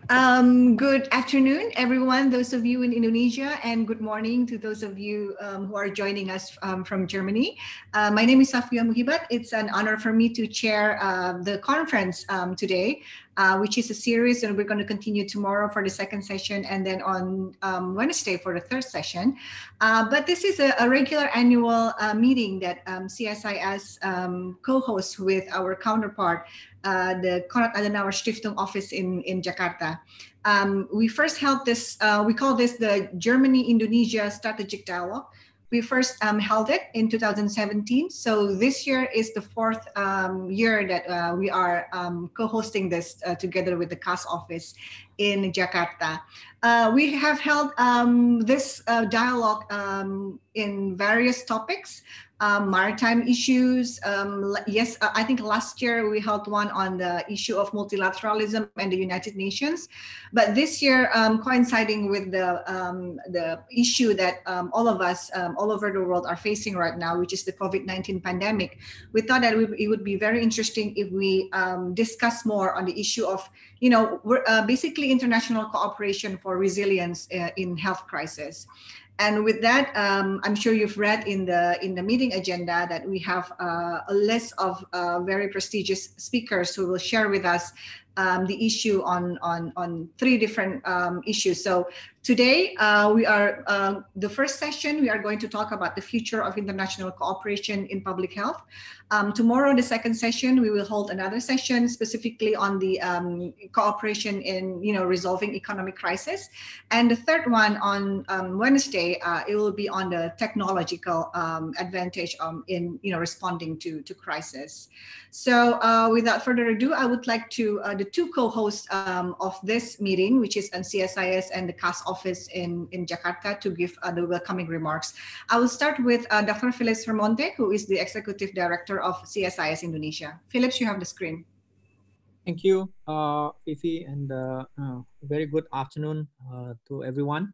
Good afternoon, everyone, those of you in Indonesia, and good morning to those of you who are joining us from Germany. My name is Shafiah Muhibat. It's an honor for me to chair the conference today, which is a series, and we're going to continue tomorrow for the second session and then on Wednesday for the third session. But this is a regular annual meeting that CSIS co-hosts with our counterpart, the Konrad Adenauer Stiftung office in Jakarta. We first held this, we call this the Germany-Indonesia Strategic Dialogue. We first held it in 2017. So this year is the fourth year that we are co-hosting this together with the KAS office in Jakarta. We have held this dialogue in various topics. Maritime issues. Yes, I think last year we held one on the issue of multilateralism and the United Nations. But this year, coinciding with the issue that all of us all over the world are facing right now, which is the COVID-19 pandemic, we thought that it would be very interesting if we discuss more on the issue of, basically international cooperation for resilience in health crisis. And with that, I'm sure you've read in the meeting agenda that we have a list of very prestigious speakers who will share with us the issue on three different issues. So today, the first session, we are going to talk about the future of international cooperation in public health. Tomorrow, the second session, we will hold another session specifically on the cooperation in resolving economic crisis. And the third one on Wednesday, it will be on the technological advantage in responding to crisis. So without further ado, I would like to the two co-hosts of this meeting, which is CSIS and the KAS office in Jakarta, to give the welcoming remarks. I will start with Dr. Philips Vermonte, who is the Executive Director of CSIS Indonesia. Philips, you have the screen. Thank you, Fifi, and very good afternoon to everyone,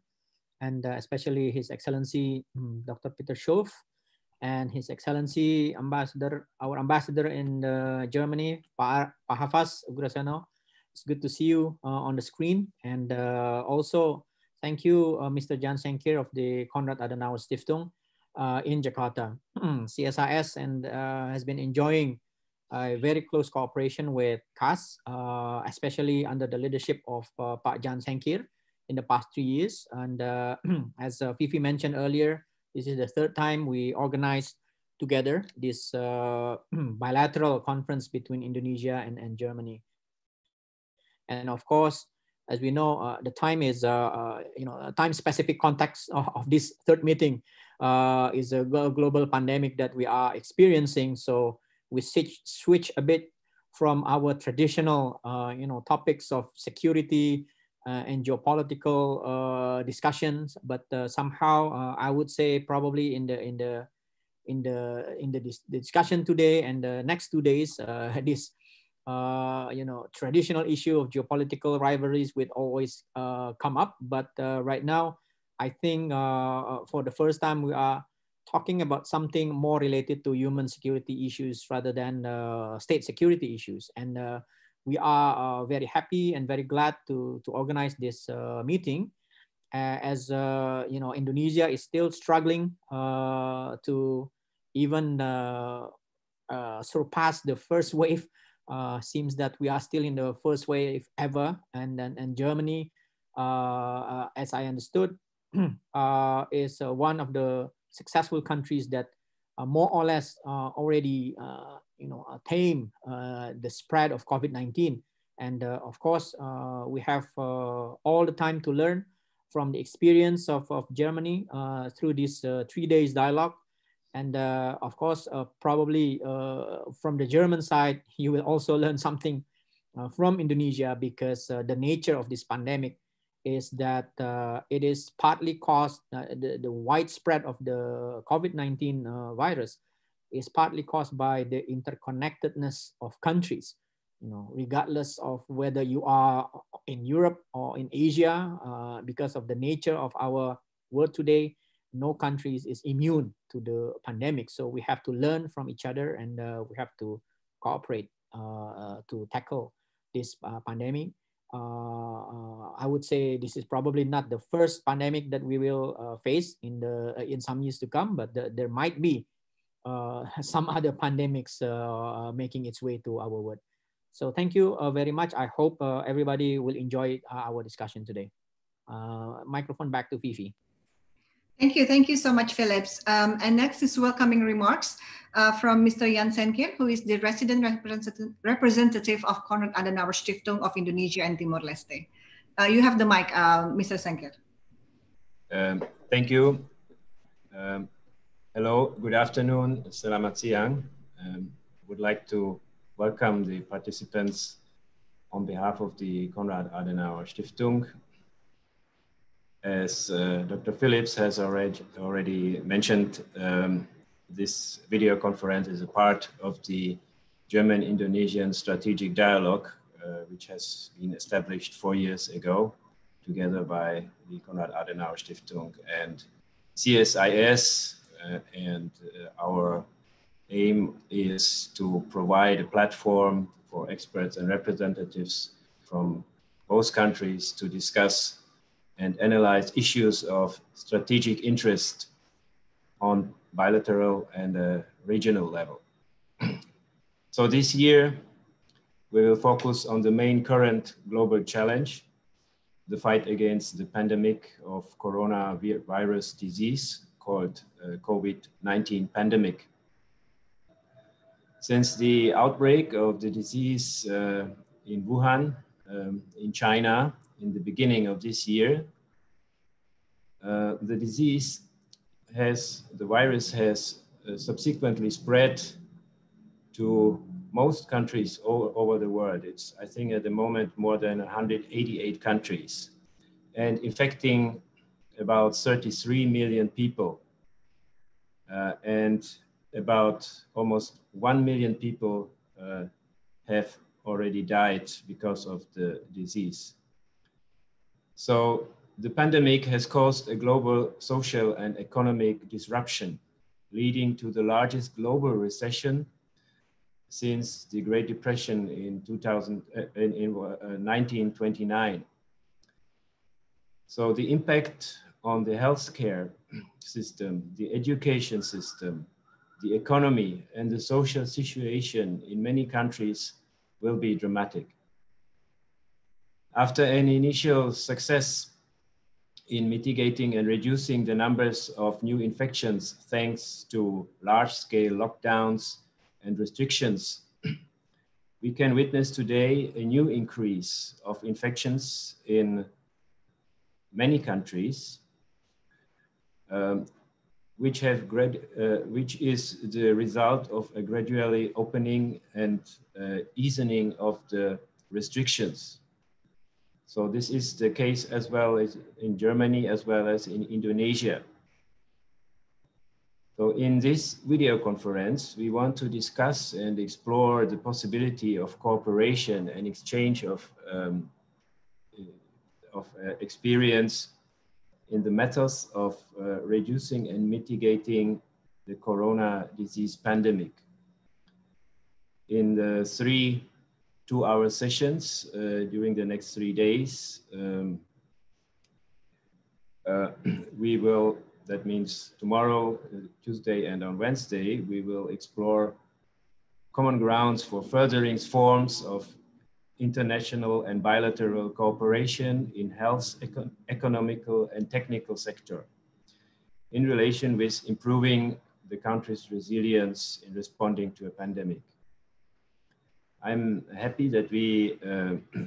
and especially His Excellency Dr. Peter Schoof and His Excellency our ambassador in Germany, Pak Havas, Oegroseno. It's good to see you on the screen, and also thank you, Mr. Jan Senkir of the Konrad Adenauer Stiftung in Jakarta. CSIS has been enjoying a very close cooperation with KAS, especially under the leadership of Pak Jan Senkir in the past 3 years. And as Fifi mentioned earlier, this is the third time we organized together this bilateral conference between Indonesia and Germany. And of course, as we know, the time is, a time-specific context of this third meeting is a global pandemic that we are experiencing. So we switch a bit from our traditional, topics of security and geopolitical discussions, but somehow I would say probably in the discussion today and the next 2 days, this traditional issue of geopolitical rivalries would always come up. But right now, I think for the first time we are talking about something more related to human security issues rather than state security issues. And we are very happy and very glad to organize this meeting, as Indonesia is still struggling to even surpass the first wave. Seems that we are still in the first wave ever, and Germany, as I understood, is one of the successful countries that more or less already tame the spread of COVID-19. And of course, we have all the time to learn from the experience of Germany through this 3 days dialogue. And of course, probably from the German side, you will also learn something from Indonesia, because the nature of this pandemic is that it is partly caused, the widespread of the COVID-19 virus is partly caused by the interconnectedness of countries, regardless of whether you are in Europe or in Asia, because of the nature of our world today. No country is immune to the pandemic. So we have to learn from each other, and we have to cooperate to tackle this pandemic. I would say this is probably not the first pandemic that we will face in some years to come, but there might be some other pandemics making its way to our world. So thank you very much. I hope everybody will enjoy our discussion today. Microphone back to Fifi. Thank you so much, Phillips. And next is welcoming remarks from Mr. Jan Senkir, who is the resident representative of Konrad Adenauer Stiftung of Indonesia and Timor-Leste. You have the mic, Mr. Senkir. Thank you. Hello, good afternoon, selamat siang. Would like to welcome the participants on behalf of the Konrad Adenauer Stiftung. As Dr. Phillips has already mentioned, this video conference is a part of the German-Indonesian Strategic Dialogue, which has been established 4 years ago, together by the Konrad Adenauer Stiftung and CSIS. Our aim is to provide a platform for experts and representatives from both countries to discuss and analyze issues of strategic interest on bilateral and regional level. So this year, we will focus on the main current global challenge, the fight against the pandemic of coronavirus disease called COVID-19 pandemic. Since the outbreak of the disease in Wuhan, in China, in the beginning of this year, the virus has subsequently spread to most countries all over the world. It's, I think at the moment, more than 188 countries, and infecting about 33 million people. And about almost 1 million people have already died because of the disease. So the pandemic has caused a global social and economic disruption, leading to the largest global recession since the Great Depression in 1929. So the impact on the healthcare system, the education system, the economy, and the social situation in many countries will be dramatic. After an initial success in mitigating and reducing the numbers of new infections thanks to large-scale lockdowns and restrictions, we can witness today a new increase of infections in many countries, which is the result of a gradually opening and easing of the restrictions. So this is the case as well as in Germany, as well as in Indonesia. So in this video conference, we want to discuss and explore the possibility of cooperation and exchange of experience in the methods of reducing and mitigating the corona disease pandemic. In the 3 2-hour sessions during the next 3 days, we will, that means tomorrow, Tuesday, and on Wednesday, we will explore common grounds for furthering forms of international and bilateral cooperation in health, economical, and technical sector in relation with improving the country's resilience in responding to a pandemic. I'm happy that we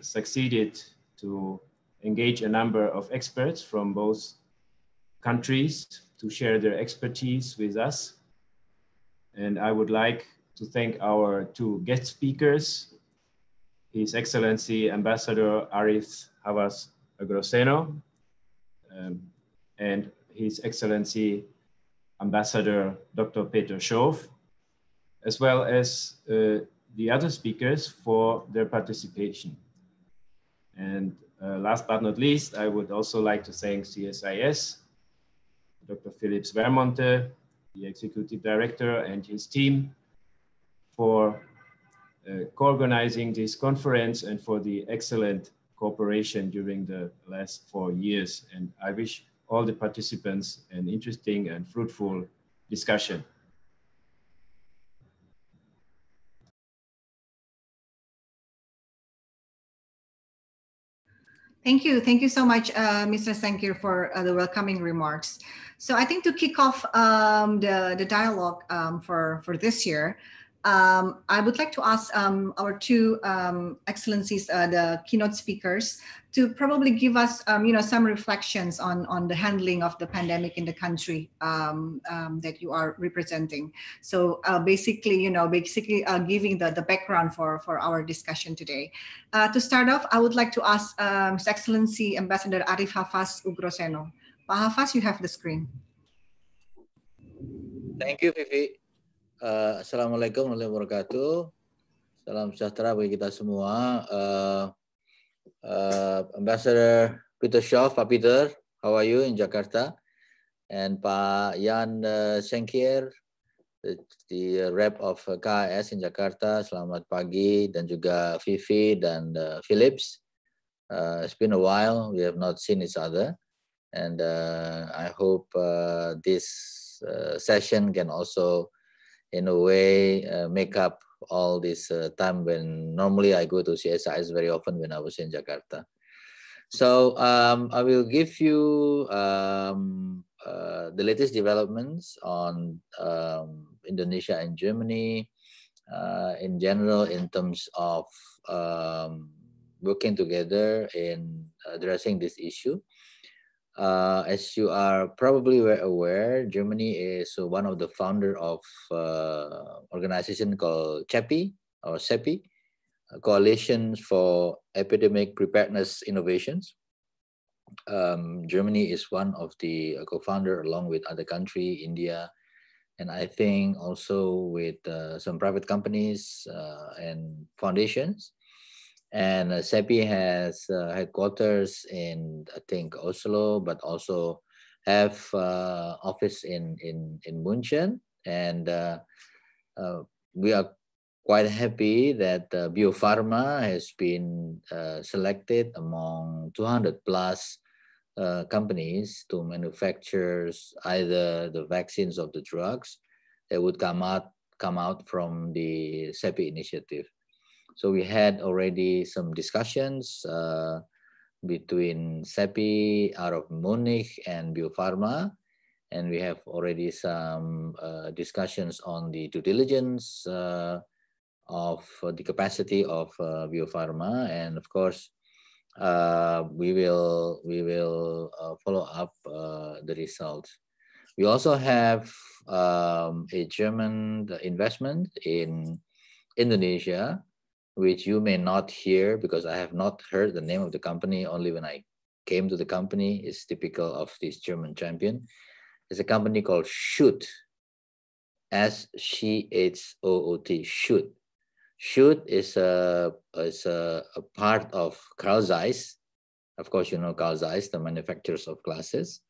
succeeded to engage a number of experts from both countries to share their expertise with us. And I would like to thank our 2 guest speakers, His Excellency Ambassador Arif Havas Oegroseno, and His Excellency Ambassador Dr. Peter Schoof, as well as the other speakers for their participation. And last but not least, I would also like to thank CSIS, Dr. Phillips Vermonte, the Executive Director, and his team for co-organizing this conference and for the excellent cooperation during the last 4 years. And I wish all the participants an interesting and fruitful discussion. Thank you. Thank you so much, Mr. Sankir, for the welcoming remarks. So I think to kick off the dialogue for this year, I would like to ask our two excellencies, the keynote speakers, to probably give us, some reflections on the handling of the pandemic in the country that you are representing. So basically giving the background for our discussion today. To start off, I would like to ask His Excellency Ambassador Arif Havas Oegroseno. Pak Havas, you have the screen. Thank you, Vivi. Assalamualaikum warahmatullahi wabarakatuh. Salam sejahtera bagi kita semua. Ambassador Peter Schoof, Pak Peter, how are you in Jakarta? And Pak Jan Senkir, the rep of KAS in Jakarta, selamat pagi, dan juga Vivi dan Philips. It's been a while, we have not seen each other, and I hope this session can also, in a way, make up all this time when normally I go to CSIS very often when I was in Jakarta. So I will give you the latest developments on Indonesia and Germany in general in terms of working together in addressing this issue. As you are probably aware, Germany is one of the founder of organization called CEPI or CEPI, Coalition for Epidemic Preparedness Innovations. Germany is one of the co-founder along with other countries, India, and I think also with some private companies and foundations. And CEPI has headquarters in, I think, Oslo, but also have office in München. And we are quite happy that Bio Farma has been selected among 200 plus companies to manufacture either the vaccines of the drugs that would come out from the CEPI initiative. So we had already some discussions between CEPI out of Munich and Bio Farma, and we have already some discussions on the due diligence of the capacity of Bio Farma, and of course we will follow up the results. We also have a German investment in Indonesia, which you may not hear because I have not heard the name of the company. Only when I came to the company, it's typical of this German champion. It's a company called Schoof, S-C-H-O-O-T, Schoof. Schoof is a part of KAS-CSIS. Of course, you know KAS-CSIS, the manufacturers of glasses.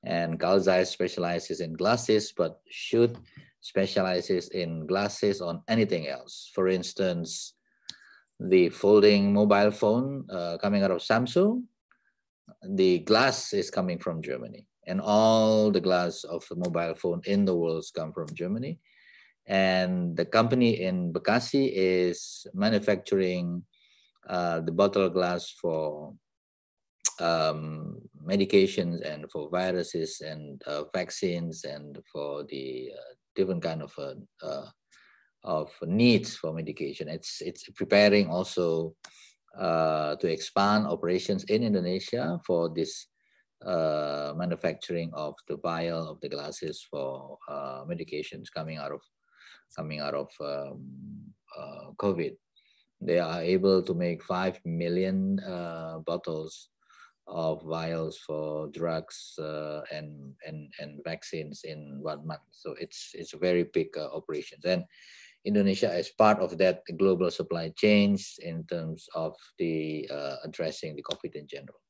And KAS-CSIS specializes in glasses, but Schoof specializes in glasses on anything else. For instance, the folding mobile phone coming out of Samsung, the glass is coming from Germany. And all the glass of the mobile phone in the world come from Germany. And the company in Bekasi is manufacturing the bottle glass for medications and for viruses and vaccines and for the different kind of needs for medication. It's preparing also to expand operations in Indonesia for this manufacturing of the vial of the glasses for medications coming out of COVID. They are able to make 5 million bottles of vials for drugs and vaccines in 1 month. So it's a very big operation. And Indonesia is part of that global supply chains in terms of the addressing the COVID in general.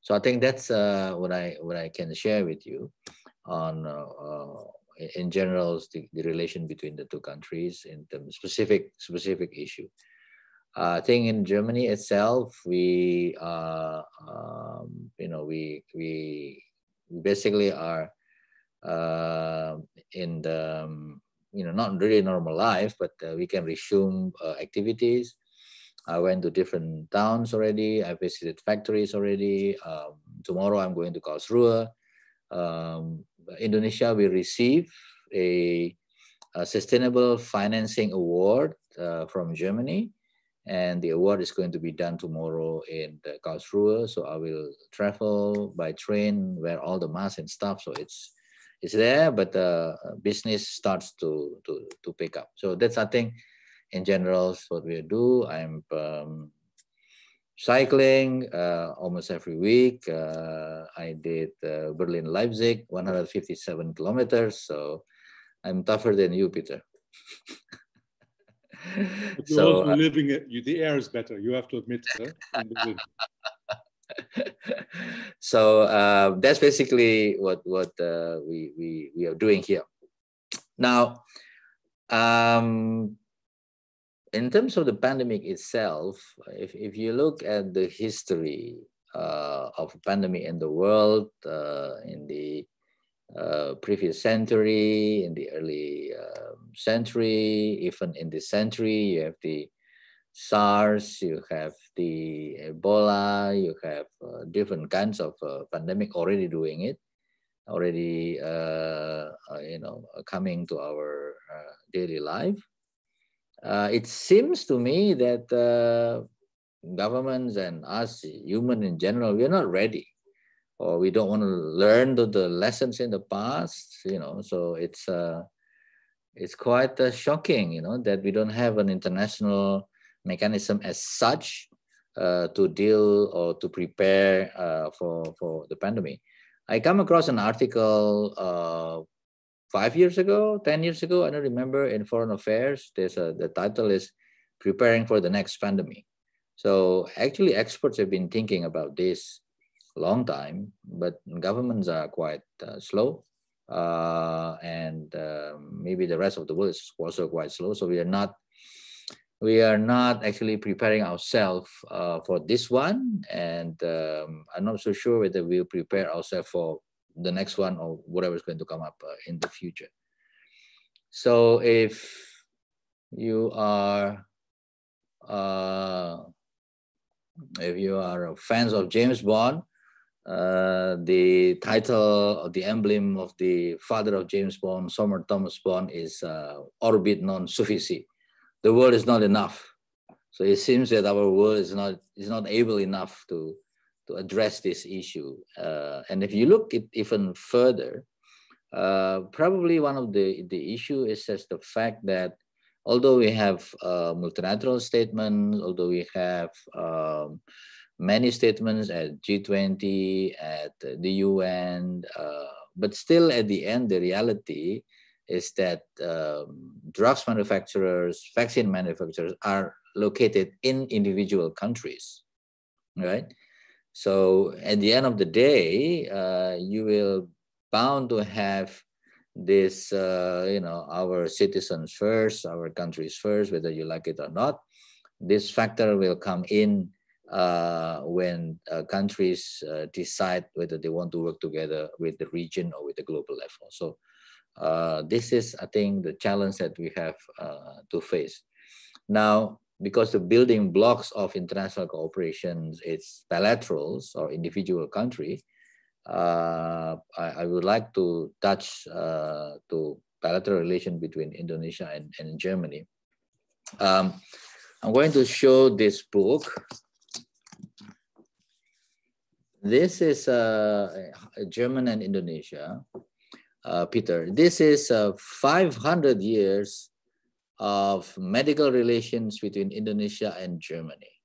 So I think that's what I can share with you on in general the relation between the two countries in terms of specific issue. I think in Germany itself, we basically are in the not really normal life, but we can resume activities. I went to different towns already. I visited factories already. Tomorrow I'm going to Karlsruhe. Indonesia will receive a sustainable financing award from Germany, and the award is going to be done tomorrow in Karlsruhe. So I will travel by train, wear all the masks and stuff. So it's there, but business starts to pick up. So that's, I think, in general, what we do. I'm cycling almost every week. I did Berlin-Leipzig, 157 kilometers. So I'm tougher than you, Peter. But you're also living it. The air is better. You have to admit. So that's basically what we are doing here. Now, in terms of the pandemic itself, if you look at the history of a pandemic in the world in the previous century, in the early century, even in this century, you have the SARS, you have the Ebola, you have different kinds of pandemic already doing it, already coming to our daily life. It seems to me that governments and us, human in general, we are not ready, or we don't want to learn the lessons in the past. So it's quite shocking, that we don't have an international mechanism as such to deal or to prepare for the pandemic. I come across an article 5 years ago, 10 years ago, I don't remember, in Foreign Affairs. The title is Preparing for the Next Pandemic. So actually experts have been thinking about this a long time, but governments are quite slow. And maybe the rest of the world is also quite slow. So we are not actually preparing ourselves for this one. And I'm not so sure whether we'll prepare ourselves for the next one or whatever is going to come up in the future. So if you are fans of James Bond, the title or the emblem of the father of James Bond, Sir Thomas Bond, is Orbit non sufficit. The world is not enough. So it seems that our world is not able enough to address this issue. And if you look it even further, probably one of the issue is just the fact that although we have multilateral statements, although we have many statements at G20, at the UN, but still at the end, the reality is that drugs manufacturers, vaccine manufacturers are located in individual countries, right? So at the end of the day, you will bound to have this, our citizens first, our countries first, whether you like it or not. This factor will come in when countries decide whether they want to work together with the region or with the global level. So this is, I think, the challenge that we have to face. Now, because the building blocks of international cooperation is bilaterals or individual country, I would like to touch to bilateral relation between Indonesia and Germany. I'm going to show this book. This is German and Indonesia. Peter, this is 500 years of medical relations between Indonesia and Germany.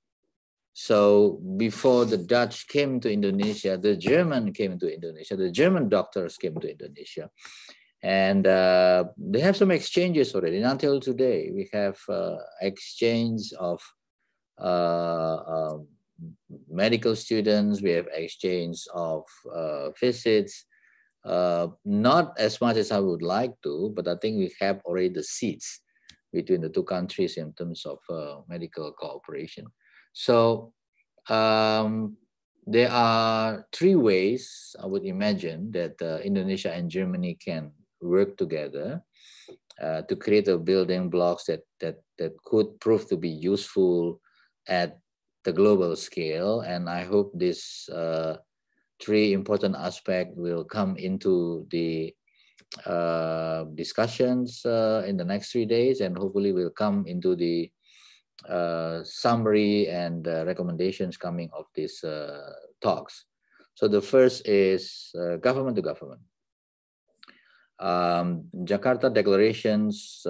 So before the Dutch came to Indonesia, the German came to Indonesia, the German doctors came to Indonesia. And they have some exchanges already. And until today, we have exchange of medical students, we have exchange of visits. Not as much as I would like to, but I think we have already the seeds between the two countries in terms of medical cooperation. So there are three ways I would imagine that Indonesia and Germany can work together to create a building blocks that could prove to be useful at the global scale. And I hope this three important aspects will come into the discussions in the next 3 days, and hopefully will come into the summary and recommendations coming of these talks. So the first is government to government. Jakarta declarations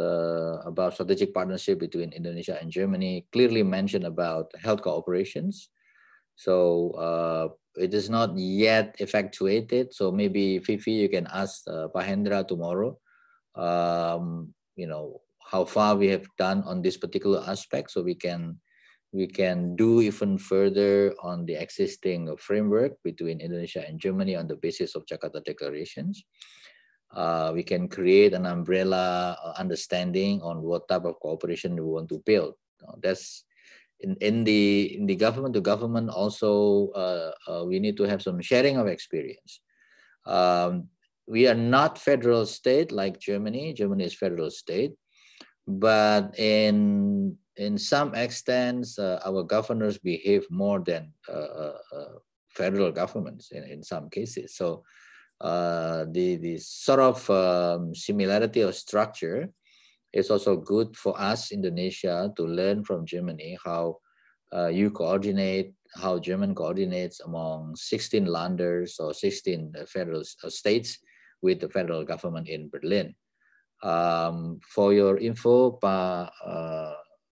about strategic partnership between Indonesia and Germany clearly mention about health cooperations. So it is not yet effectuated. So maybe Fifi, you can ask Pak Hendra tomorrow, you know, how far we have done on this particular aspect, so we can do even further on the existing framework between Indonesia and Germany on the basis of Jakarta declarations. We can create an umbrella understanding on what type of cooperation we want to build. That's in the government to government also. We need to have some sharing of experience. We are not federal state like Germany. Germany is federal state, but in some extents, our governors behave more than federal governments in some cases. So the sort of similarity of structure is also good for us, Indonesia, to learn from Germany how you coordinate, how German coordinates among 16 landers or 16 federal states with the federal government in Berlin. For your info,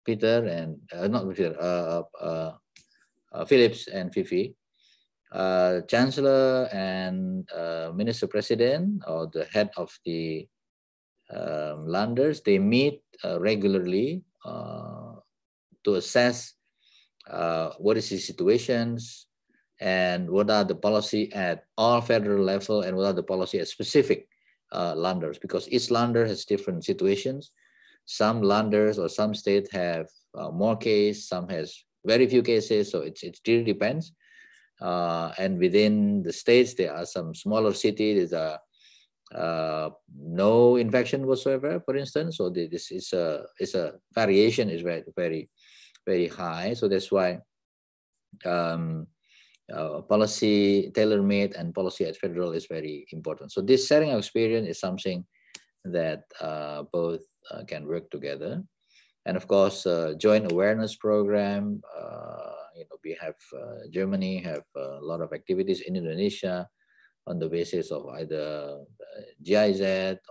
Peter and not Peter, Philips and Fifi, Chancellor and Minister President, or the head of the landers, they meet regularly to assess what is the situations and what are the policy at all federal level and what are the policy at specific landers, because each lander has different situations. Some landers or some states have more cases, some has very few cases, so it really depends. And within the states, there are some smaller cities that are no infection whatsoever, for instance. So this is a variation is very high. So that's why policy tailor-made and policy at federal is very important. So this sharing of experience is something that both can work together. And of course, joint awareness program. You know, we have Germany have a lot of activities in Indonesia on the basis of either GIZ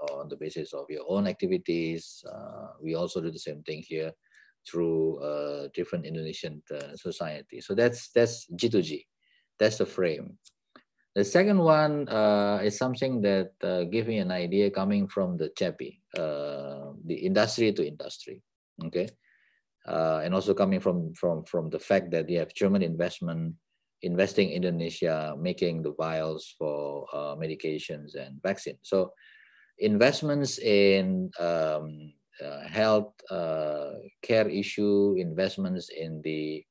or on the basis of your own activities. We also do the same thing here through different Indonesian societies. So that's G2G. That's the frame. The second one is something that gave me an idea coming from the CHAPI, the industry to industry. Okay. And also coming from the fact that you have German investing in Indonesia, making the vials for medications and vaccines. So investments in health care issue, investments in the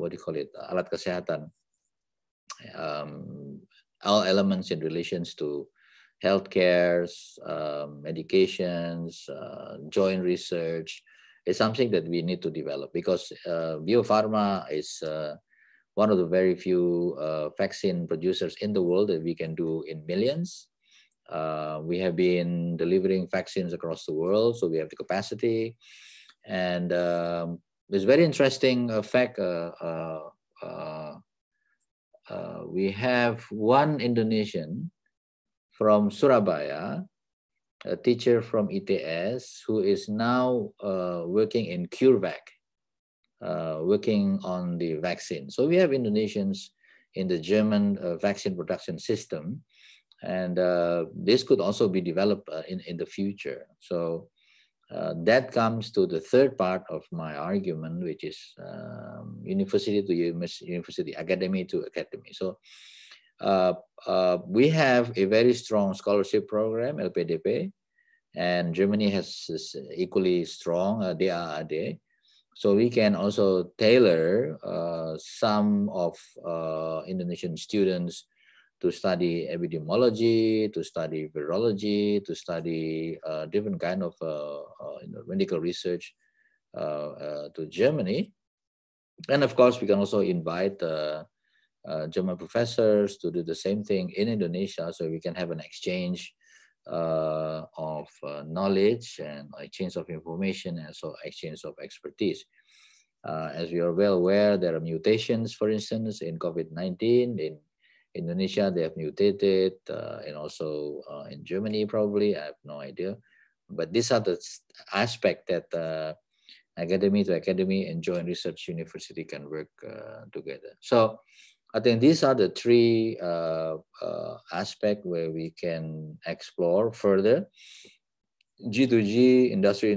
what do you call it, alat kesehatan, all elements in relations to healthcare, medications, joint research is something that we need to develop, because biopharma is one of the very few vaccine producers in the world that we can do in millions. We have been delivering vaccines across the world, so we have the capacity. And it's very interesting fact. We have one Indonesian from Surabaya, a teacher from ITS, who is now working in CureVac, working on the vaccine. So we have Indonesians in the German vaccine production system, and this could also be developed in the future. So that comes to the third part of my argument, which is university to university, academy to academy. So we have a very strong scholarship program, LPDP, and Germany is equally strong, DAAD. So we can also tailor some of Indonesian students to study epidemiology, to study virology, to study different kind of medical research to Germany. And of course, we can also invite German professors to do the same thing in Indonesia, so we can have an exchange of knowledge and exchange of information, and so exchange of expertise. As we are well aware, there are mutations, for instance, in COVID-19. In Indonesia, they have mutated, and also in Germany, probably, I have no idea. But these are the aspects that academy to academy and joint research university can work together. So I think these are the three aspects where we can explore further: G2G, industry,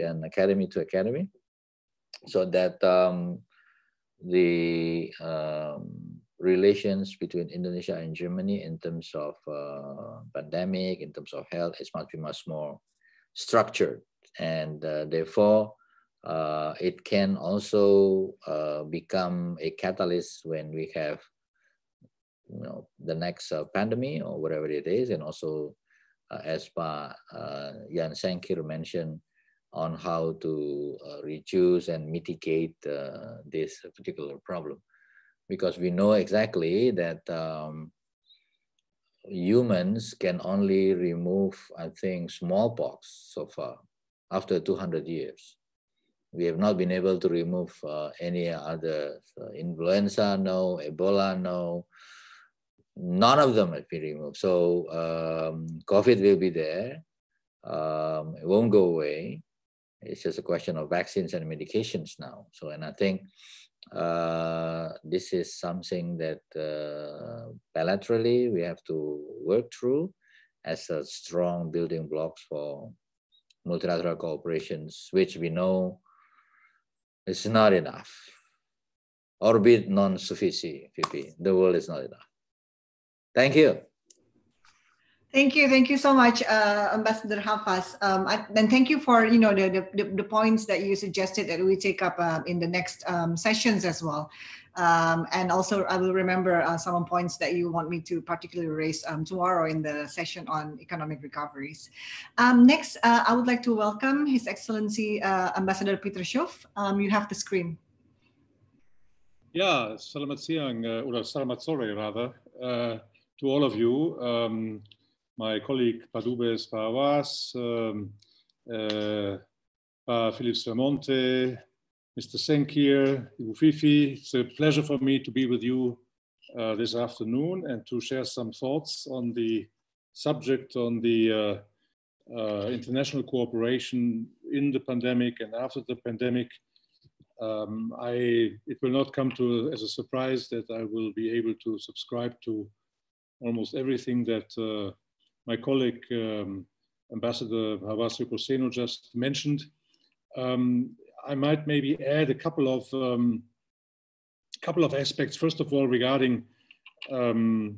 and academy to academy, so that the relations between Indonesia and Germany in terms of pandemic, in terms of health, is much more structured, and therefore it can also become a catalyst when we have, the next pandemic or whatever it is, and also as Pak Jan Senkir mentioned, on how to reduce and mitigate this particular problem, because we know exactly that humans can only remove, I think, smallpox so far after 200 years. We have not been able to remove any other influenza, no, Ebola, no. None of them have been removed. So COVID will be there. It won't go away. It's just a question of vaccines and medications now. So, and I think this is something that bilaterally we have to work through as a strong building blocks for multilateral cooperations, which we know is not enough, or be it non-sufficient. The world is not enough. Thank you. Thank you so much, Ambassador Havas. And thank you for the points that you suggested that we take up in the next sessions as well. And also, I will remember some points that you want me to particularly raise tomorrow in the session on economic recoveries. Next, I would like to welcome His Excellency Ambassador Peter Schoof. You have the screen. Yeah, selamat siang, or selamat sore rather, to all of you. My colleague Padubes Havas, Philippe Vermonte, Mr. Senkir, Ibu Fifi. It's a pleasure for me to be with you this afternoon and to share some thoughts on the subject, on the international cooperation in the pandemic and after the pandemic. It will not come as a surprise that I will be able to subscribe to almost everything that my colleague, Ambassador Havas Oegroseno, just mentioned. I might maybe add a couple of aspects. First of all, regarding what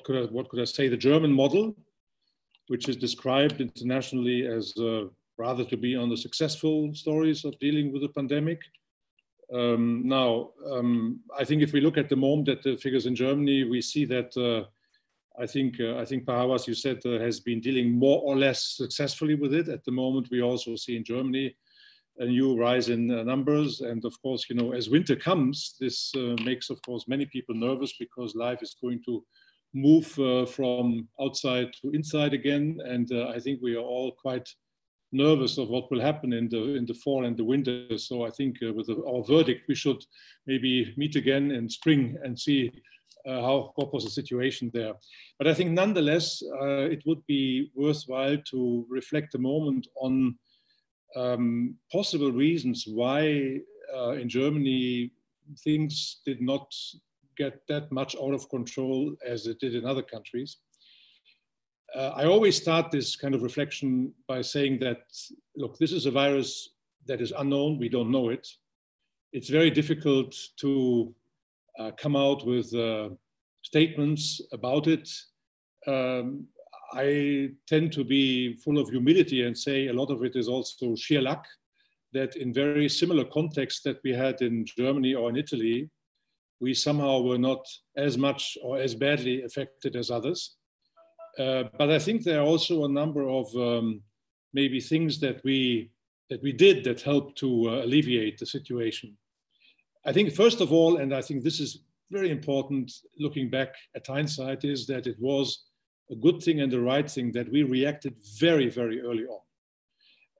could I say, the German model, which is described internationally as rather to be on the successful stories of dealing with the pandemic. I think if we look at the moment at the figures in Germany, we see that I think Havas, you said, has been dealing more or less successfully with it. At the moment, we also see in Germany a new rise in numbers. And of course, as winter comes, this makes, of course, many people nervous because life is going to move from outside to inside again. And I think we are all quite nervous of what will happen in the fall and the winter. So I think with our verdict, we should maybe meet again in spring and see what was the situation there. But I think nonetheless, it would be worthwhile to reflect a moment on possible reasons why in Germany things did not get that much out of control as it did in other countries. I always start this kind of reflection by saying that, look, this is a virus that is unknown. We don't know it. It's very difficult to come out with statements about it. I tend to be full of humility and say a lot of it is also sheer luck, that in very similar contexts that we had in Germany or in Italy, we somehow were not as much or as badly affected as others. But I think there are also a number of maybe things that we did that helped to alleviate the situation. I think first of all, and I think this is very important looking back at hindsight, is that it was a good thing and the right thing that we reacted very, very early on.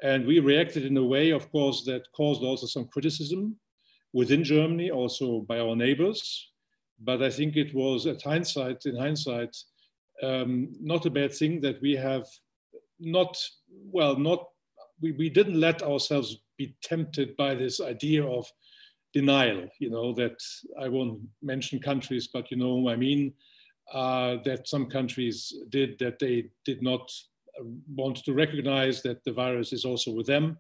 And we reacted in a way, of course, that caused also some criticism within Germany, also by our neighbors. But I think it was in hindsight, not a bad thing that we have we didn't let ourselves be tempted by this idea of denial, that I won't mention countries, but you know whom I mean, that some countries did, that they did not want to recognize that the virus is also with them,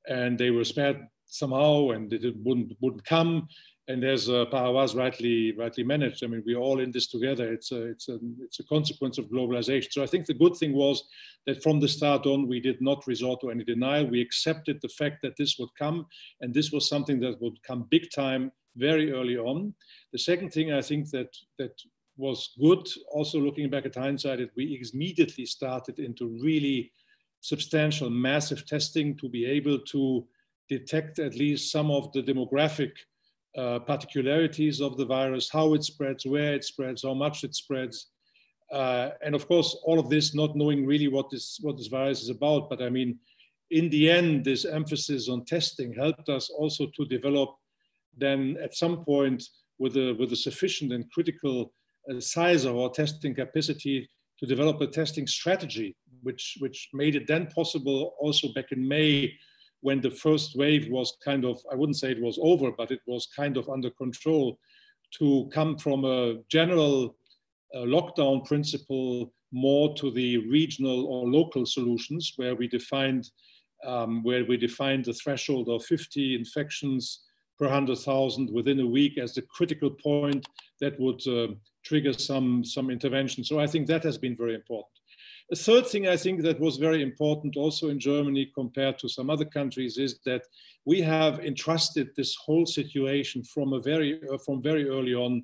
and they were spared somehow, and it wouldn't come. And as Havas rightly managed, I mean, we're all in this together. It's a consequence of globalization. So I think the good thing was that from the start on, we did not resort to any denial. We accepted the fact that this would come, and this was something that would come big time very early on. The second thing I think that was good, also looking back at hindsight, that we immediately started into really substantial, massive testing to be able to detect at least some of the demographic particularities of the virus, how it spreads, where it spreads, how much it spreads. And of course, all of this not knowing really what this virus is about. But I mean, in the end, this emphasis on testing helped us also to develop then at some point with a sufficient and critical size of our testing capacity to develop a testing strategy, which made it then possible also back in May, when the first wave was kind of, I wouldn't say it was over, but it was kind of under control, to come from a general lockdown principle more to the regional or local solutions, where we defined the threshold of 50 infections per 100,000 within a week as the critical point that would trigger some intervention. So I think that has been very important. A third thing I think that was very important also in Germany compared to some other countries is that we have entrusted this whole situation from very early on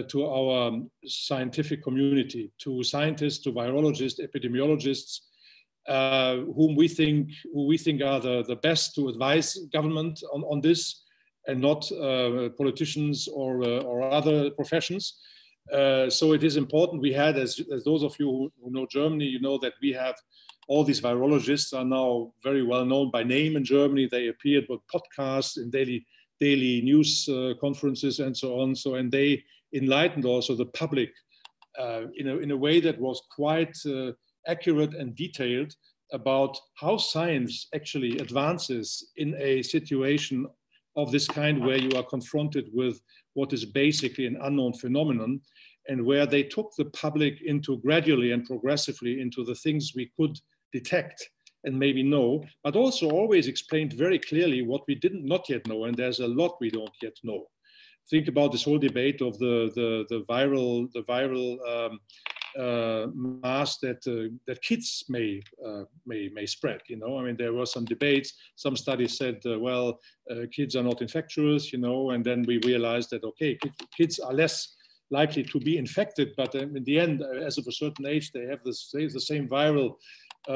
to our scientific community, to scientists, to virologists, epidemiologists, whom we think are the best to advise government on this, and not politicians or other professions. So it is important. We had, as those of you who know Germany, you know that we have all these virologists are now very well known by name in Germany. They appeared with podcasts in daily news conferences and so on. So, and they enlightened also the public in a way that was quite accurate and detailed about how science actually advances in a situation of this kind, where you are confronted with what is basically an unknown phenomenon, and where they took the public into gradually and progressively into the things we could detect and maybe know, but also always explained very clearly what we not yet know, and there's a lot we don't yet know. Think about this whole debate of the viral mass that kids may spread. I mean, there were some debates. Some studies said, kids are not infectious, and then we realized that okay, kids are less likely to be infected, but in the end, as of a certain age, they have the same viral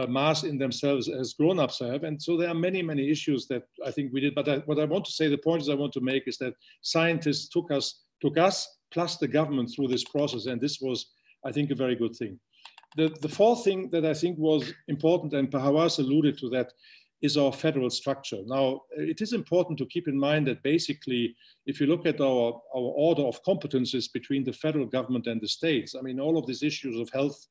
mass in themselves as grown-ups have. And so there are many issues that I think we did. But what I want to say, the point I want to make is that scientists took us plus the government through this process, and this was, I think, a very good thing. The fourth thing that I think was important, and Havas alluded to that, is our federal structure. Now, it is important to keep in mind that basically, if you look at our order of competences between the federal government and the states, I mean, all of these issues of health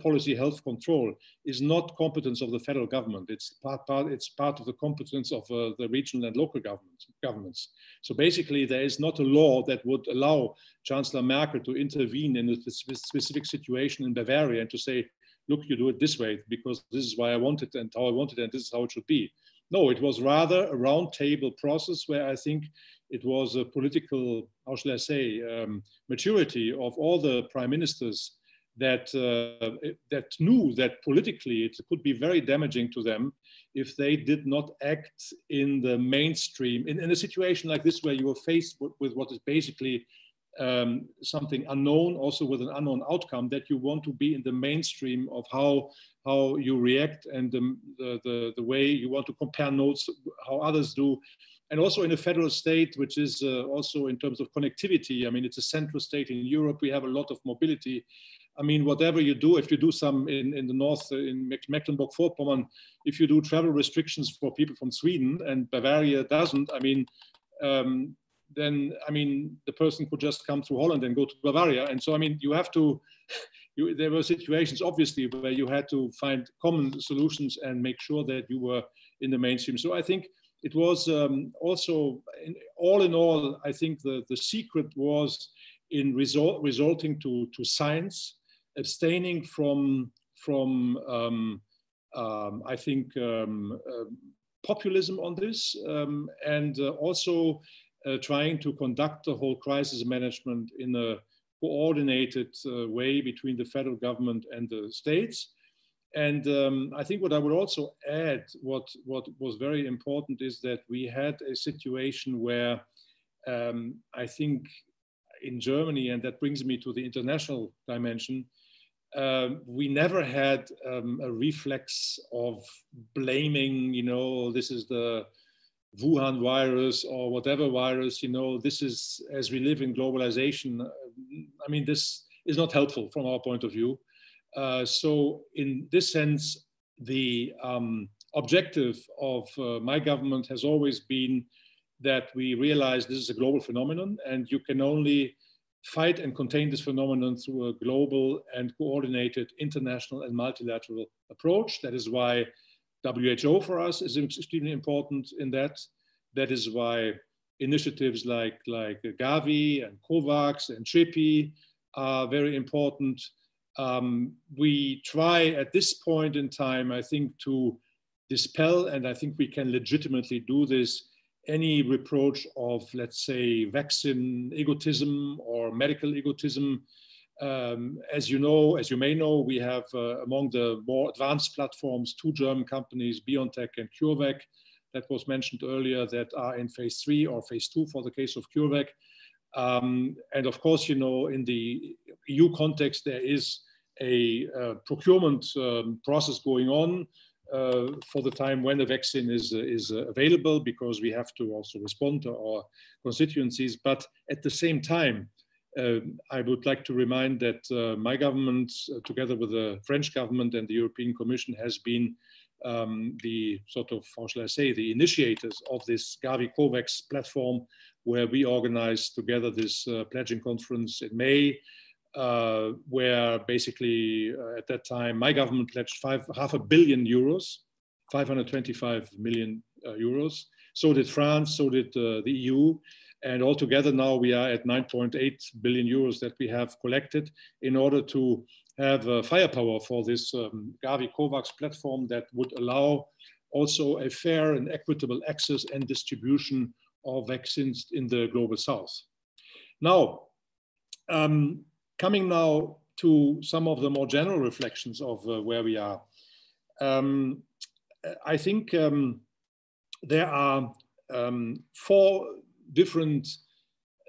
policy, health control is not competence of the federal government. It's part of the competence of the regional and local governments. So basically, there is not a law that would allow Chancellor Merkel to intervene in a specific situation in Bavaria and to say, look, you do it this way because this is why I want it and how I want it and this is how it should be. No, it was rather a round table process where I think it was a political, how shall I say, maturity of all the prime ministers that knew that politically it could be very damaging to them if they did not act in the mainstream in a situation like this, where you are faced with what is basically something unknown, also with an unknown outcome, that you want to be in the mainstream of how you react, and the way you want to compare notes, how others do. And also in a federal state, which is also in terms of connectivity, I mean, it's a central state in Europe, we have a lot of mobility. I mean, whatever you do, if you do some in the north, in Mecklenburg-Vorpommern, if you do travel restrictions for people from Sweden and Bavaria doesn't, I mean, then, I mean, the person could just come through Holland and go to Bavaria. And so, I mean, you have to, there were situations, obviously, where you had to find common solutions and make sure that you were in the mainstream. So I think it was also, all in all, I think the secret was in resorting to science, abstaining from I think, populism on this, and also trying to conduct the whole crisis management in a coordinated way between the federal government and the states. And I think what I would also add, what was very important, is that we had a situation where I think in Germany, and that brings me to the international dimension, we never had a reflex of blaming, you know, this is the Wuhan virus or whatever virus, you know, this is, as we live in globalization, I mean, this is not helpful from our point of view. So in this sense, the objective of my government has always been that we realize this is a global phenomenon, and you can only fight and contain this phenomenon through a global and coordinated international and multilateral approach. That is why WHO for us is extremely important in that. That is why initiatives like Gavi and COVAX and TRIPI are very important. We try at this point in time, I think, to dispel, and I think we can legitimately do this, any reproach of, let's say, vaccine egotism or medical egotism. As you know, as you may know, we have among the more advanced platforms 2 German companies, BioNTech and CureVac, that was mentioned earlier, that are in phase 3 or phase 2 for the case of CureVac. And of course, you know, in the EU context, there is a procurement process going on for the time when the vaccine is available, because we have to also respond to our constituencies. But at the same time, I would like to remind that my government, together with the French government and the European Commission, has been the sort of, how shall I say, the initiators of this Gavi COVAX platform, where we organized together this pledging conference in May, where basically at that time my government pledged €500 million, 525 million euros. So did France, so did the EU. And altogether now we are at 9.8 billion euros that we have collected in order to have firepower for this Gavi COVAX platform that would allow also a fair and equitable access and distribution of vaccines in the global south. Now, coming now to some of the more general reflections of where we are. I think there are 4 different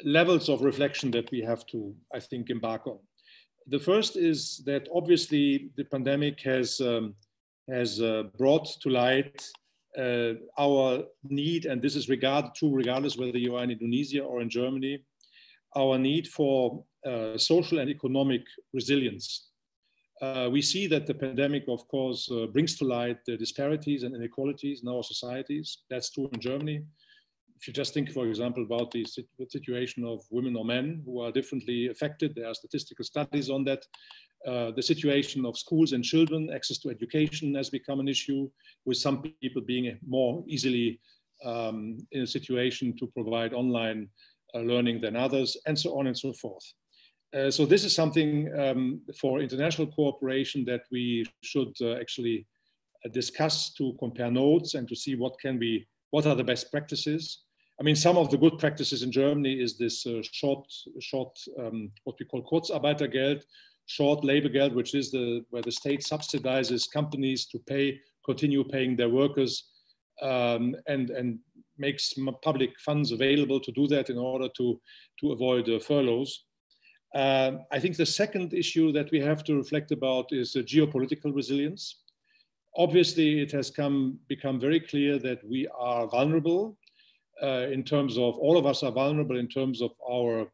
levels of reflection that we have to, I think, embark on. The first is that obviously the pandemic has brought to light our need, and this is true regardless whether you are in Indonesia or in Germany, our need for social and economic resilience. We see that the pandemic, of course, brings to light the disparities and inequalities in our societies. That's true in Germany. If you just think, for example, about the situation of women or men who are differently affected, there are statistical studies on that. The situation of schools and children, access to education has become an issue, with some people being more easily in a situation to provide online learning than others, and so on and so forth. So this is something for international cooperation that we should actually discuss, to compare notes and to see what are the best practices. I mean, some of the good practices in Germany is this short, what we call Kurzarbeitergeld, short labor geld, which is where the state subsidizes companies to continue paying their workers, and makes public funds available to do that in order to avoid furloughs. I think the second issue that we have to reflect about is geopolitical resilience. Obviously, it has become very clear that we are vulnerable in terms of, all of us are vulnerable in terms of our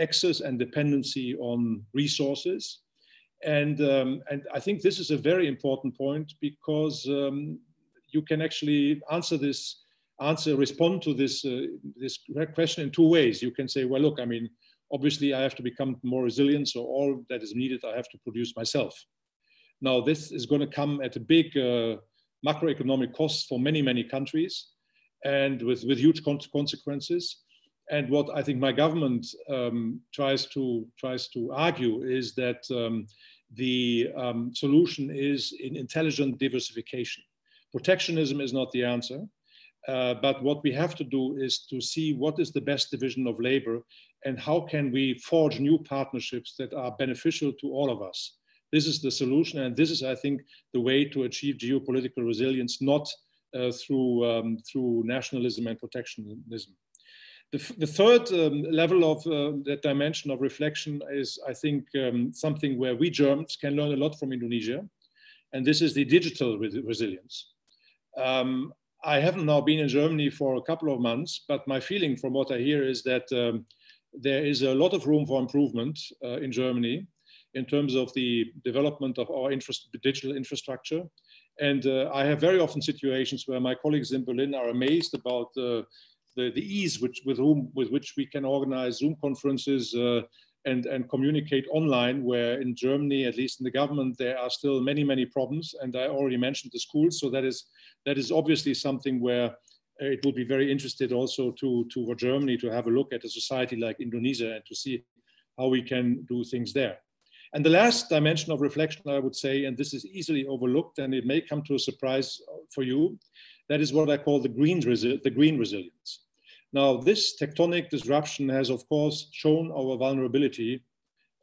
access and dependency on resources. And I think this is a very important point, because you can actually respond to this question in two ways. You can say, well, look, I mean, obviously I have to become more resilient, so all that is needed I have to produce myself. Now, this is going to come at a big macroeconomic cost for many, many countries, and with huge consequences. And what I think my government tries to argue is that the solution is in intelligent diversification. Protectionism is not the answer, but what we have to do is to see what is the best division of labor and how can we forge new partnerships that are beneficial to all of us. This is the solution, and this is, I think, the way to achieve geopolitical resilience, not through nationalism and protectionism. The third level of that dimension of reflection is, I think, something where we Germans can learn a lot from Indonesia, and this is the digital resilience. I haven't now been in Germany for a couple of months, but my feeling from what I hear is that there is a lot of room for improvement in Germany in terms of the development of our digital infrastructure. And I have very often situations where my colleagues in Berlin are amazed about the ease with which we can organize Zoom conferences and communicate online, where in Germany, at least in the government, there are still many, many problems. And I already mentioned the schools. So that is obviously something where it would be very interesting also for Germany to have a look at a society like Indonesia and to see how we can do things there. And the last dimension of reflection, I would say, and this is easily overlooked and it may come to a surprise for you, that is what I call the green resilience. Now, this tectonic disruption has, of course, shown our vulnerability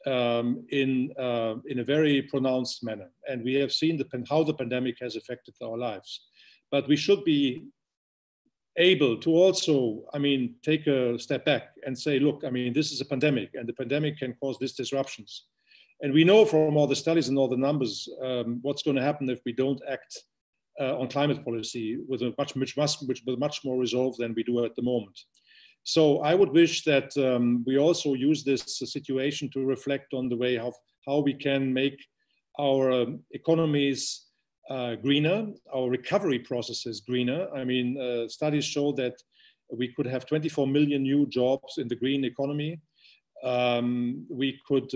in a very pronounced manner. And we have seen how the pandemic has affected our lives. But we should be able to also, take a step back and say, look, this is a pandemic, and the pandemic can cause these disruptions. And we know from all the studies and all the numbers what's going to happen if we don't act on climate policy with much more resolve than we do at the moment. So I would wish that we also use this situation to reflect on the way how we can make our economies greener, our recovery processes greener. Studies show that we could have 24 million new jobs in the green economy. We could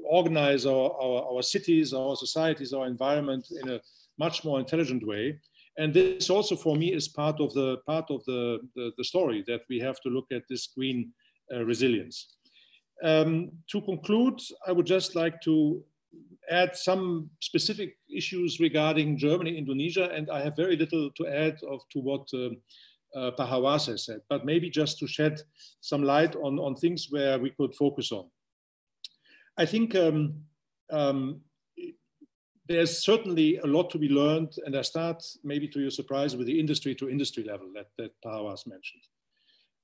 organize our cities, our societies, our environment in a much more intelligent way. And this also, for me, is part of the story, that we have to look at this green resilience. To conclude, I would just like to add some specific issues regarding Germany, Indonesia, and I have very little to add to what Havas has said, but maybe just to shed some light on things where we could focus on. I think there's certainly a lot to be learned, and I start, maybe to your surprise, with the industry to industry level that Havas mentioned.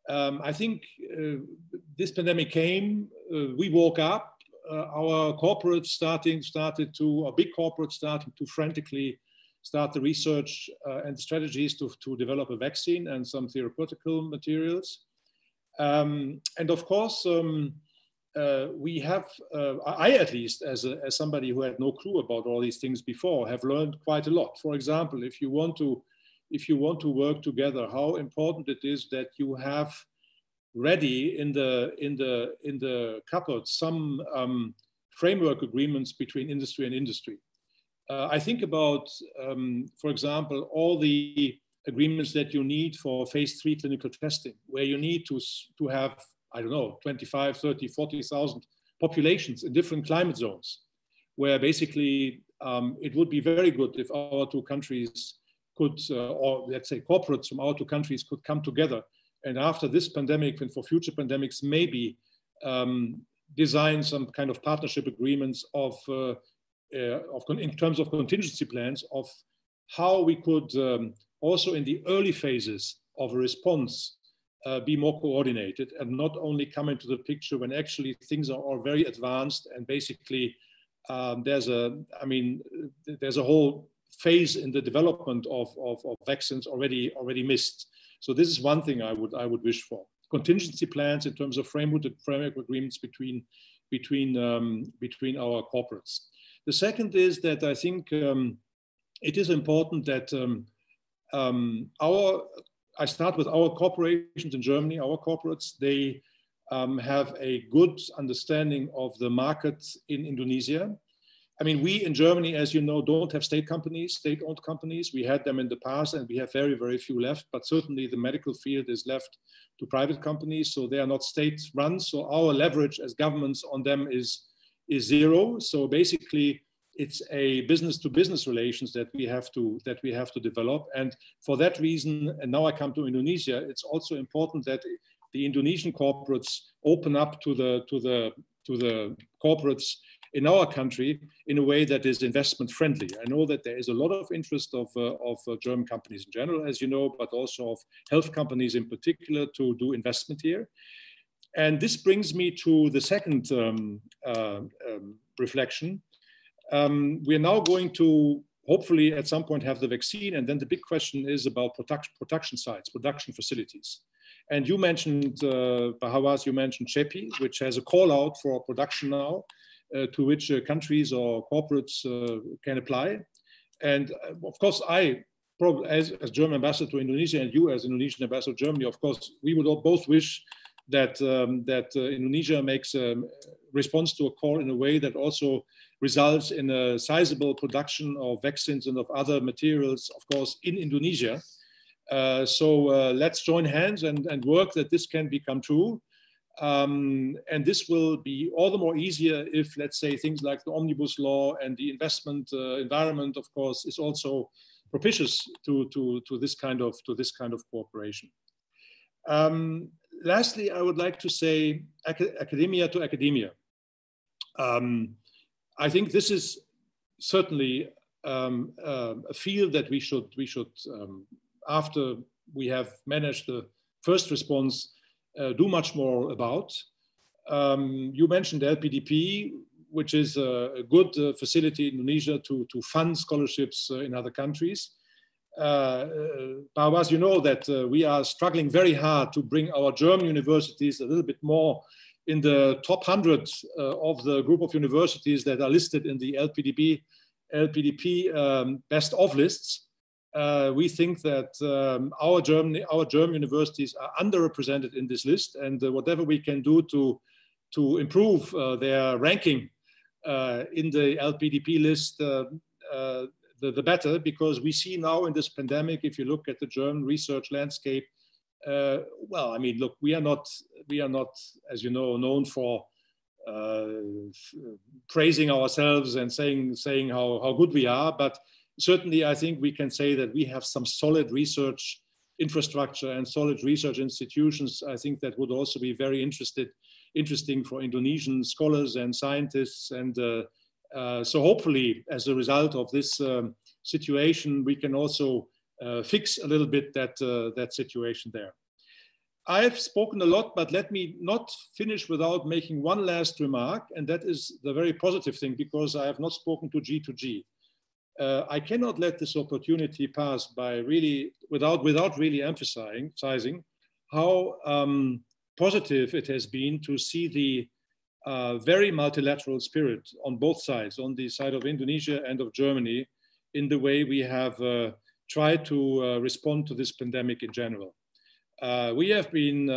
I think this pandemic came, we woke up, our corporates started big corporates started to frantically start the research and the strategies to develop a vaccine and some therapeutical materials. And of course, we have, I at least, as somebody who had no clue about all these things before, have learned quite a lot. For example, if you want to work together, how important it is that you have ready in the cupboard some framework agreements between industry and industry. I think about, for example, all the agreements that you need for phase 3 clinical testing, where you need to have, I don't know, 25, 30, 40,000 populations in different climate zones, where basically it would be very good if our two countries could, or let's say corporates from our two countries could come together. And after this pandemic and for future pandemics, maybe design some kind of partnership agreements in terms of contingency plans of how we could also in the early phases of a response be more coordinated and not only come into the picture when actually things are all very advanced and basically there's a whole phase in the development of vaccines already missed. So this is one thing I would wish for. Contingency plans in terms of framework agreements between our corporates. The second is that I think it is important that I start with our corporations in Germany, our corporates, they have a good understanding of the market in Indonesia. I mean, we in Germany, as you know, don't have state-owned companies. We had them in the past and we have very, very few left, but certainly the medical field is left to private companies, so they are not state-run. So our leverage as governments on them is zero. So basically, it's a business-to-business relations that we have to develop. And for that reason, and now I come to Indonesia, it's also important that the Indonesian corporates open up to the corporates in our country in a way that is investment friendly. I know that there is a lot of interest of German companies in general, as you know, but also of health companies in particular to do investment here. And this brings me to the second reflection. We're now going to hopefully at some point have the vaccine, and then the big question is about production sites, production facilities. And you mentioned, Havas, you mentioned CEPI, which has a call out for production now, to which countries or corporates can apply. And of course, I probably, as German ambassador to Indonesia, and you as Indonesian ambassador to Germany, of course, we would both wish that Indonesia makes a response to a call in a way that also results in a sizable production of vaccines and of other materials, of course, in Indonesia. So let's join hands and work that this can become true. And this will be all the more easier if, let's say, things like the omnibus law and the investment environment, of course, is also propitious to this kind of cooperation. Lastly, I would like to say academia to academia. I think this is certainly a field that we should after we have managed the first response, do much more about. You mentioned LPDP, which is a good facility in Indonesia to fund scholarships in other countries. Havas, you know that we are struggling very hard to bring our German universities a little bit more in the top 100 of the group of universities that are listed in the LPDP best of lists. We think that our German universities are underrepresented in this list, and whatever we can do to improve their ranking in the LPDP list, the better, because we see now in this pandemic, if you look at the German research landscape, well, I mean, look, we are not, as you know, known for praising ourselves and saying how good we are, but certainly I think we can say that we have some solid research infrastructure and solid research institutions. I think that would also be very interesting for Indonesian scholars and scientists. And so hopefully, as a result of this situation, we can also fix a little bit that situation there. I've spoken a lot, but let me not finish without making one last remark, and that is the very positive thing, because I have not spoken to G2G. I cannot let this opportunity pass by really without really emphasizing how positive it has been to see the very multilateral spirit on both sides, on the side of Indonesia and of Germany, in the way we have tried to respond to this pandemic in general. We have been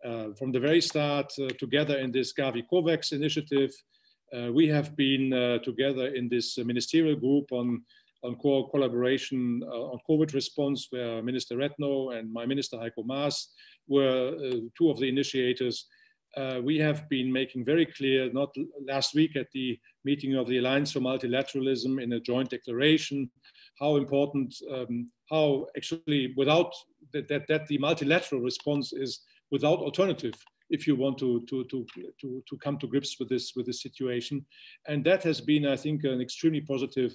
from the very start together in this Gavi COVAX initiative. We have been together in this ministerial group on collaboration on COVID response, where Minister Retno and my Minister Heiko Maas were two of the initiators. We have been making very clear, not last week at the meeting of the Alliance for Multilateralism in a joint declaration, how important, how actually without that the multilateral response is without alternative if you want to come to grips with this situation. And that has been, I think, an extremely positive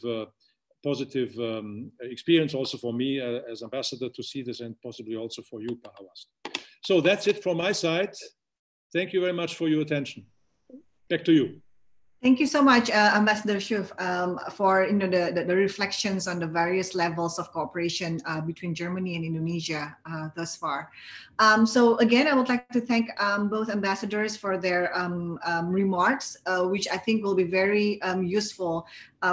experience also for me as ambassador to see this, and possibly also for you, Havas. So that's it from my side. Thank you very much for your attention. Back to you. Thank you so much, Ambassador Schoof, for the reflections on the various levels of cooperation between Germany and Indonesia thus far. So again, I would like to thank both ambassadors for their remarks, which I think will be very useful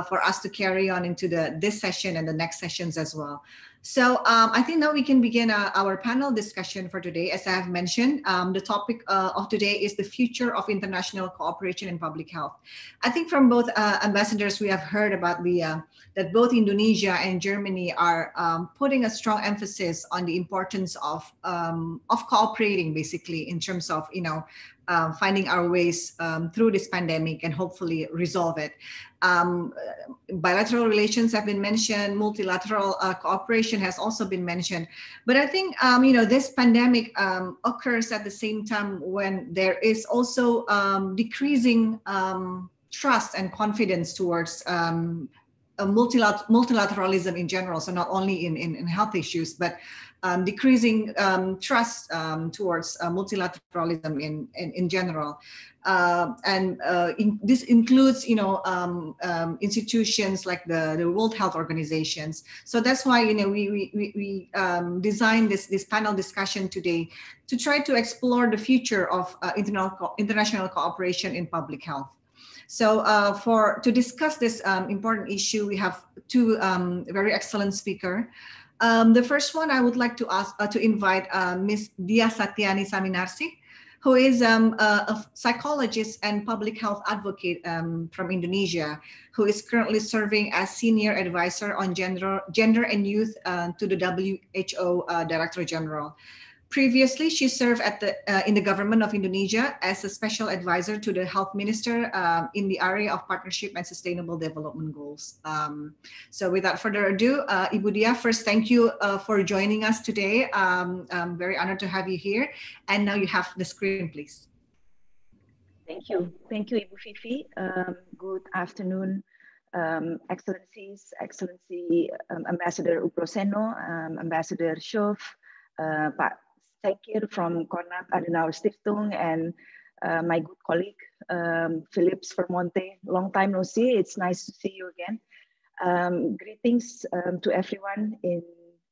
for us to carry on into this session and the next sessions as well. So I think now we can begin our panel discussion for today. As I have mentioned, the topic of today is the future of international cooperation in public health. I think from both ambassadors, we have heard about that both Indonesia and Germany are putting a strong emphasis on the importance of cooperating, basically, in terms of finding our ways through this pandemic and hopefully resolve it. Bilateral relations have been mentioned, multilateral cooperation has also been mentioned. But I think, this pandemic occurs at the same time when there is also decreasing trust and confidence towards multilateralism in general. So not only in health issues, but decreasing trust towards multilateralism in general. This includes, institutions like the World Health Organizations. So that's why, we designed this panel discussion today to try to explore the future of international cooperation in public health. So to discuss this important issue, we have two very excellent speakers. The first one, I would like to invite Ms. Diah Satyani Saminarsih, who is a psychologist and public health advocate from Indonesia, who is currently serving as senior advisor on gender and youth to the WHO Director General. Previously, she served in the government of Indonesia as a special advisor to the health minister in the area of partnership and sustainable development goals. So without further ado, Ibu Diah, first, thank you for joining us today. I'm very honored to have you here. And now you have the screen, please. Thank you. Thank you, Ibu Fifi. Good afternoon, Excellencies, Excellency Ambassador Oegroseno, Ambassador Schoof, Pak Sekir from Konrad Adenauer Stiftung, and my good colleague, Philips Vermonte. Long time no see. It's nice to see you again. Greetings to everyone in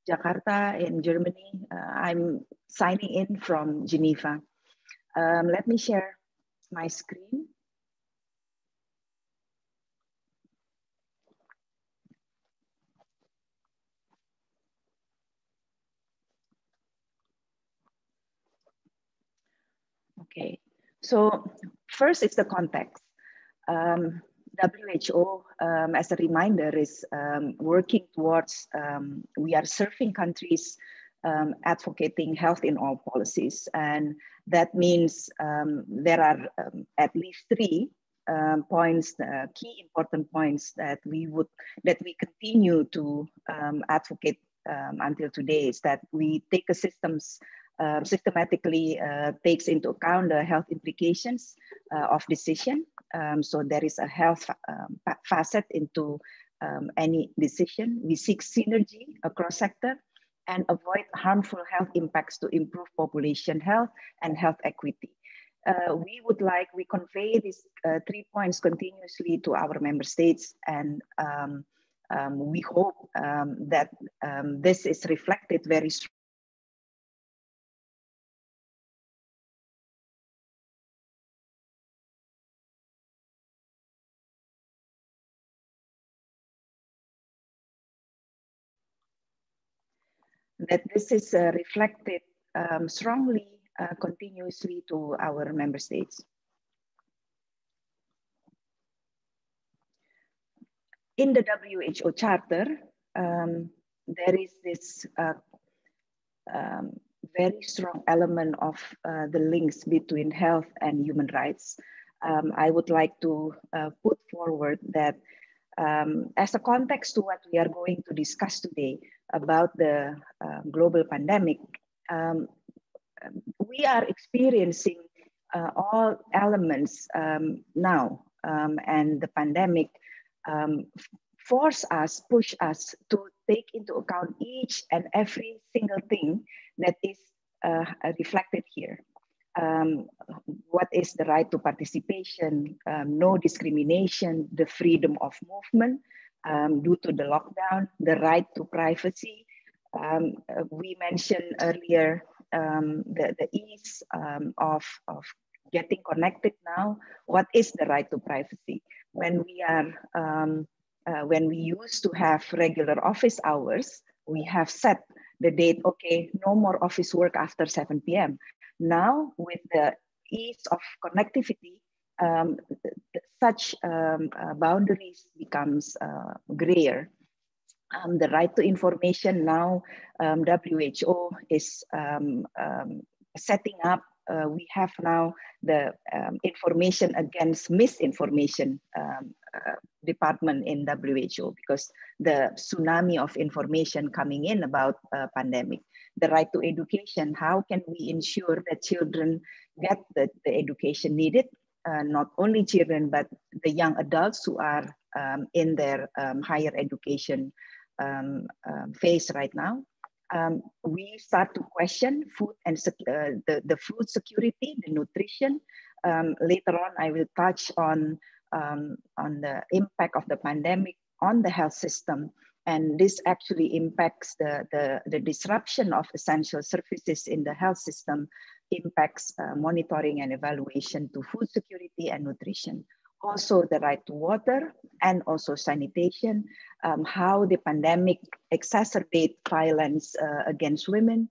Jakarta, in Germany. I'm signing in from Geneva. Let me share my screen. Okay, so first it's the context. WHO, as a reminder, is working towards, we are serving countries advocating health in all policies. And that means there are at least three points, key important points that we continue to advocate until today, is that we take a systematically takes into account the health implications of decision. So there is a health facet into any decision. We seek synergy across sector and avoid harmful health impacts to improve population health and health equity. We convey these 3 points continuously to our member states, and we hope that this is reflected very strongly. That this is reflected strongly, continuously to our member states. In the WHO Charter, there is this very strong element of the links between health and human rights. I would like to put forward that as a context to what we are going to discuss today about the global pandemic, we are experiencing all elements now, and the pandemic push us to take into account each and every single thing that is reflected here. What is the right to participation, no discrimination, the freedom of movement due to the lockdown, the right to privacy. We mentioned earlier the ease of getting connected now. What is the right to privacy? When we are when we used to have regular office hours, we have set the date, okay, no more office work after 7 p.m. Now, with the ease of connectivity, such boundaries becomes grayer. The right to information now, WHO is setting up, we have now the information against misinformation department in WHO, because the tsunami of information coming in about pandemic. The right to education, how can we ensure that children get the education needed? Not only children, but the young adults who are in their higher education phase right now. We start to question food and the food security, the nutrition. Later on, I will touch on the impact of the pandemic on the health system. And this actually impacts the disruption of essential services in the health system, impacts monitoring and evaluation to food security and nutrition. Also the right to water and also sanitation, how the pandemic exacerbate violence against women,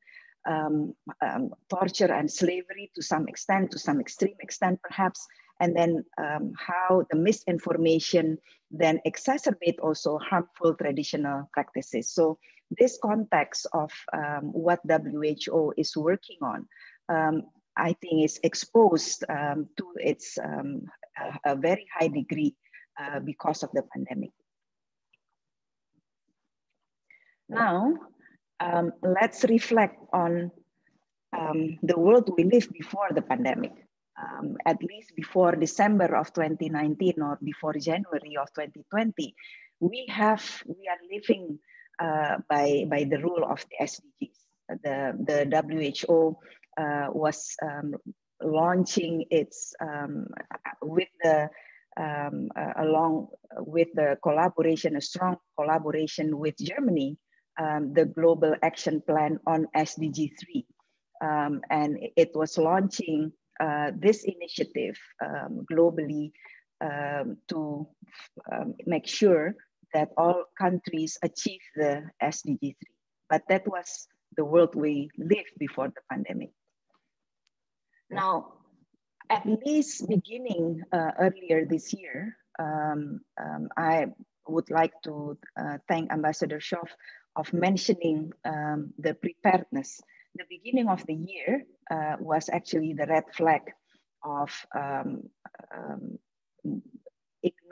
torture and slavery to some extent, to some extreme extent perhaps, and then how the misinformation then exacerbate also harmful traditional practices. So this context of what WHO is working on, I think is exposed to its a very high degree because of the pandemic. Now, let's reflect on the world we lived before the pandemic. At least before December of 2019 or before January of 2020, we are living by the rule of the SDGs. The WHO was launching its with the along with the collaboration, a strong collaboration with Germany, the Global Action Plan on SDG 3, and it was launching this initiative globally to make sure that all countries achieve the SDG 3. But that was the world we lived before the pandemic. Now, at least beginning earlier this year, I would like to thank Ambassador Schoof of mentioning the preparedness. The beginning of the year was actually the red flag of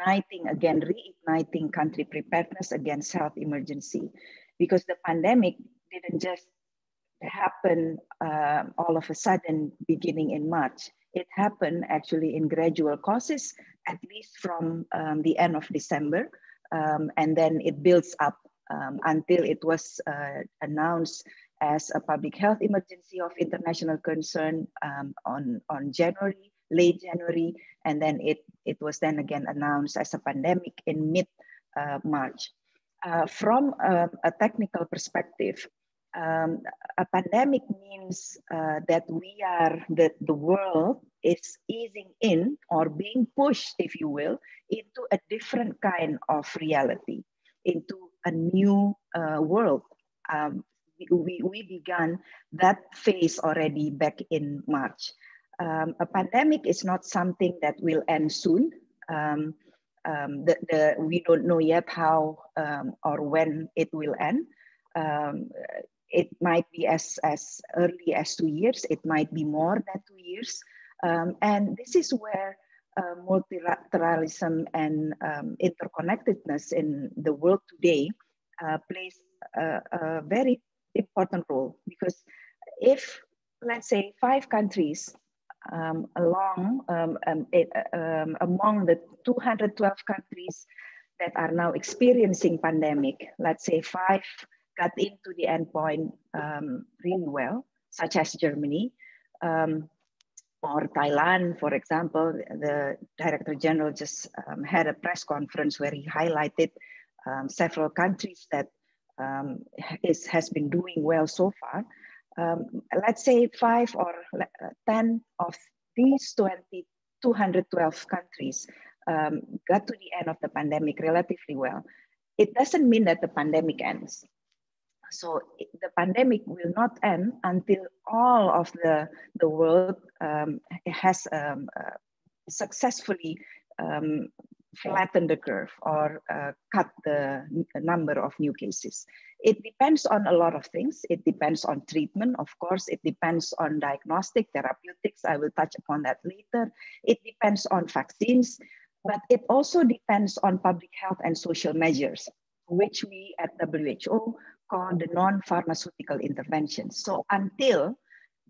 reigniting country preparedness against health emergency, because the pandemic didn't just happen all of a sudden beginning in March. It happened actually in gradual causes, at least from the end of December, and then it builds up until it was announced as a public health emergency of international concern on January, late January, and then it was then again announced as a pandemic in mid-March. From a technical perspective, a pandemic means that the world is easing in or being pushed, if you will, into a different kind of reality, into a new world. We began that phase already back in March. A pandemic is not something that will end soon. We don't know yet how or when it will end. It might be as early as 2 years. It might be more than 2 years. And this is where multilateralism and interconnectedness in the world today plays a very important role. Because if, let's say, 5 countries among the 212 countries that are now experiencing pandemic, let's say 5 got into the endpoint really well, such as Germany, or Thailand, for example. The Director General just had a press conference where he highlighted several countries that has been doing well so far. Let's say 5 or 10 of these 212 countries got to the end of the pandemic relatively well. It doesn't mean that the pandemic ends. So the pandemic will not end until all of the world has successfully flattened the curve or cut the number of new cases. It depends on a lot of things. It depends on treatment, of course. It depends on diagnostic, therapeutics. I will touch upon that later. It depends on vaccines, but it also depends on public health and social measures, which we at WHO call the non-pharmaceutical interventions. So until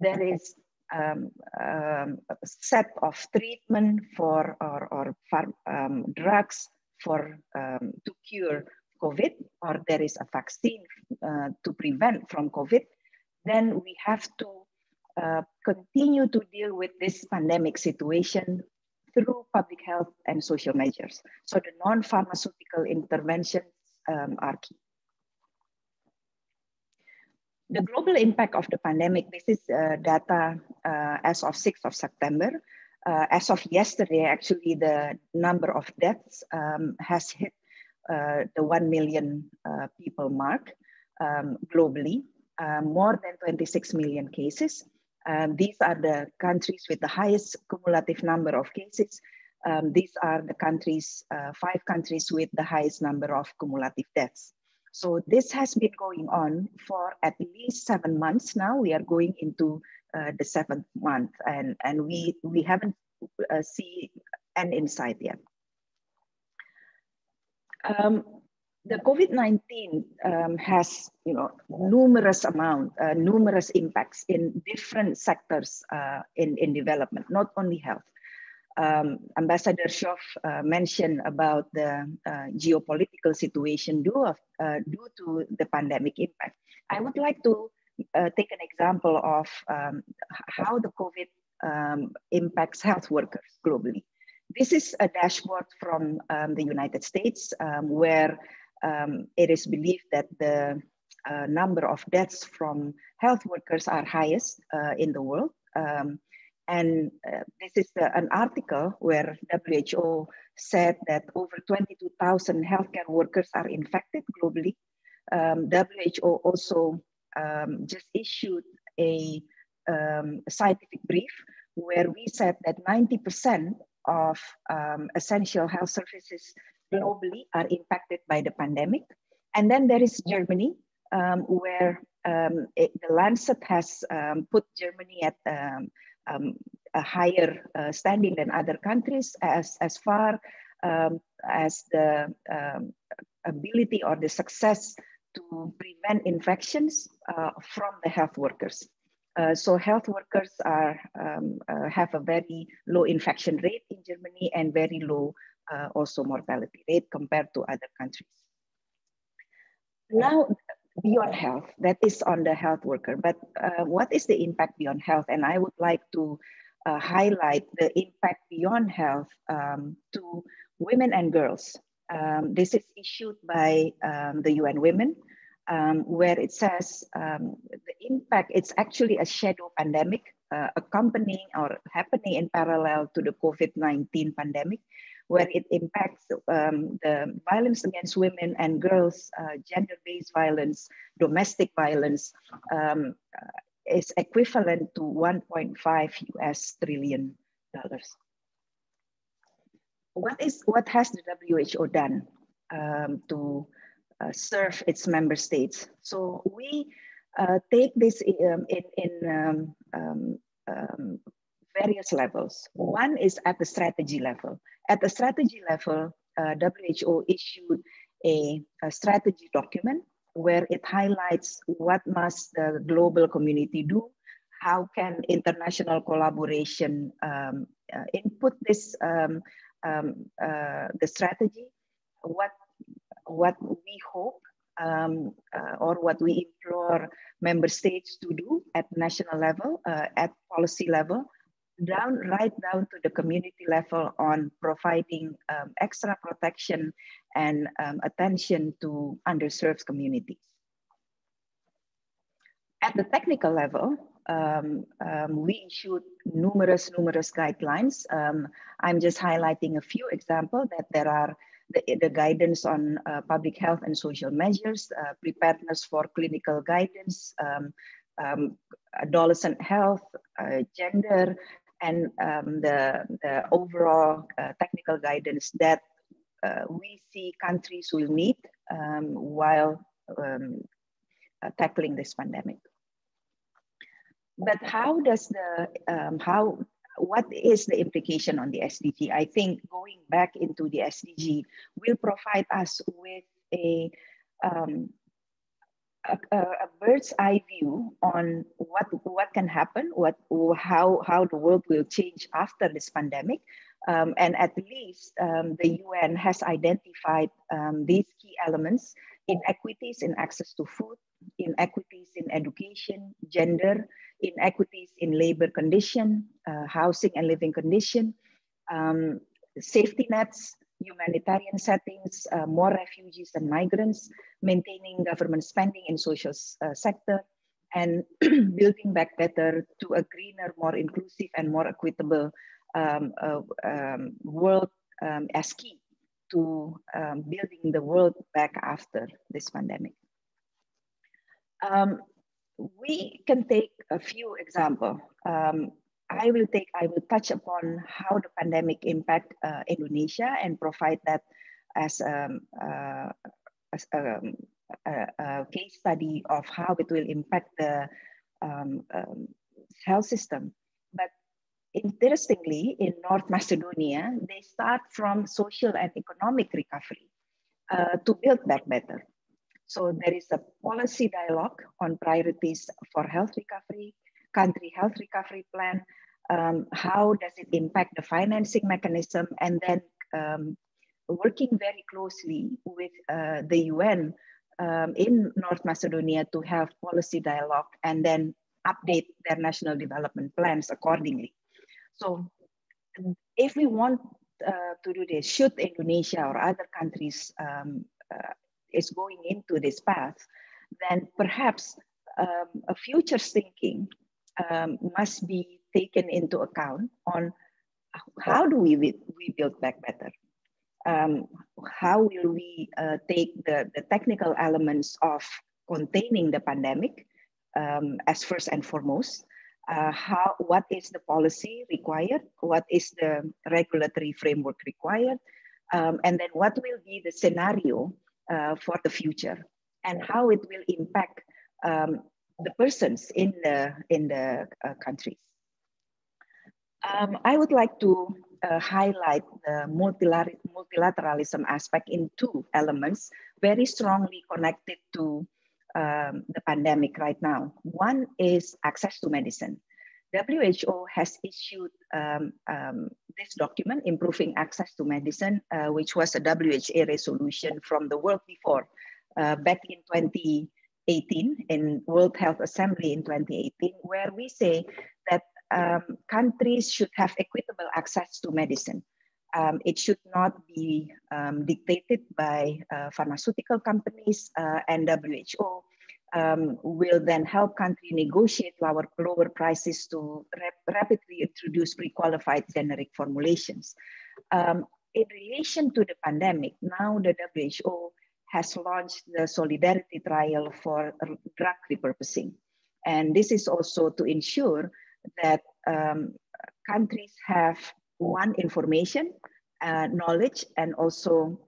there is a set of treatment for or drugs for to cure COVID, or there is a vaccine to prevent from COVID, then we have to continue to deal with this pandemic situation through public health and social measures. So the non-pharmaceutical interventions are key. The global impact of the pandemic, this is data as of 6th of September. As of yesterday, actually, the number of deaths has hit the 1 million people mark globally, more than 26 million cases. These are the countries with the highest cumulative number of cases. These are the countries, 5 countries with the highest number of cumulative deaths. So this has been going on for at least 7 months now. We are going into the 7th month, and we haven't seen an insight yet. The COVID-19 has, numerous impacts in different sectors in development, not only health. Ambassador Schoof mentioned about the geopolitical situation due to the pandemic impact. I would like to take an example of how the COVID impacts health workers globally. This is a dashboard from the United States where it is believed that the number of deaths from health workers are highest in the world. And this is an article where WHO said that over 22,000 healthcare workers are infected globally. WHO also just issued a scientific brief where we said that 90% of essential health services globally are impacted by the pandemic. And then there is Germany, where the Lancet has put Germany at a higher standing than other countries as far as the ability or the success to prevent infections from the health workers. So health workers have a very low infection rate in Germany and very low also mortality rate compared to other countries. Now, beyond health, that is on the health worker, but what is the impact beyond health? And I would like to highlight the impact beyond health to women and girls. This is issued by the UN Women, where it says the impact, it's actually a shadow pandemic accompanying or happening in parallel to the COVID-19 pandemic, where it impacts the violence against women and girls, gender-based violence, domestic violence, is equivalent to $1.5 trillion. What has the WHO done to serve its member states? So we take this in various levels. One is at the strategy level. At the strategy level, WHO issued a strategy document where it highlights what must the global community do, how can international collaboration input this the strategy? What we hope or what we implore member states to do at national level, at policy level, right down to the community level on providing extra protection and attention to underserved communities. At the technical level, we issued numerous guidelines. I'm just highlighting a few examples that there are the guidance on public health and social measures, preparedness for clinical guidance, adolescent health, gender, and the overall technical guidance that we see countries will need while tackling this pandemic. But how does what is the implication on the SDG? I think going back into the SDG will provide us with a bird's eye view on what can happen, how the world will change after this pandemic. And at least the UN has identified these key elements: inequities in access to food, inequities in education, gender, inequities in labor condition, housing and living condition, safety nets, humanitarian settings, more refugees and migrants, maintaining government spending in social sector, and building back better to a greener, more inclusive and more equitable world as key to building the world back after this pandemic. We can take a few examples. I will touch upon how the pandemic impact Indonesia and provide that as a case study of how it will impact the health system. But interestingly, in North Macedonia, they start from social and economic recovery to build back better. So there is a policy dialogue on priorities for health recovery, country health recovery plan, how does it impact the financing mechanism, and then working very closely with the UN in North Macedonia to have policy dialogue and then update their national development plans accordingly. So if we want to do this, should Indonesia or other countries is going into this path, then perhaps a future thinking must be taken into account on how do we build back better? How will we take the technical elements of containing the pandemic as first and foremost? What is the policy required? What is the regulatory framework required? And then what will be the scenario for the future, and how it will impact the persons in the countries. I would like to highlight the multilateralism aspect in two elements very strongly connected to the pandemic right now. One is access to medicine. WHO has issued this document, Improving Access to Medicine, which was a WHO resolution from the World Before back in 2018, in World Health Assembly in 2018, where we say that countries should have equitable access to medicine. It should not be dictated by pharmaceutical companies, and WHO will then help countries negotiate lower prices to rapidly introduce pre-qualified generic formulations. In relation to the pandemic, now the WHO has launched the Solidarity Trial for drug repurposing. And this is also to ensure that countries have information, knowledge, and also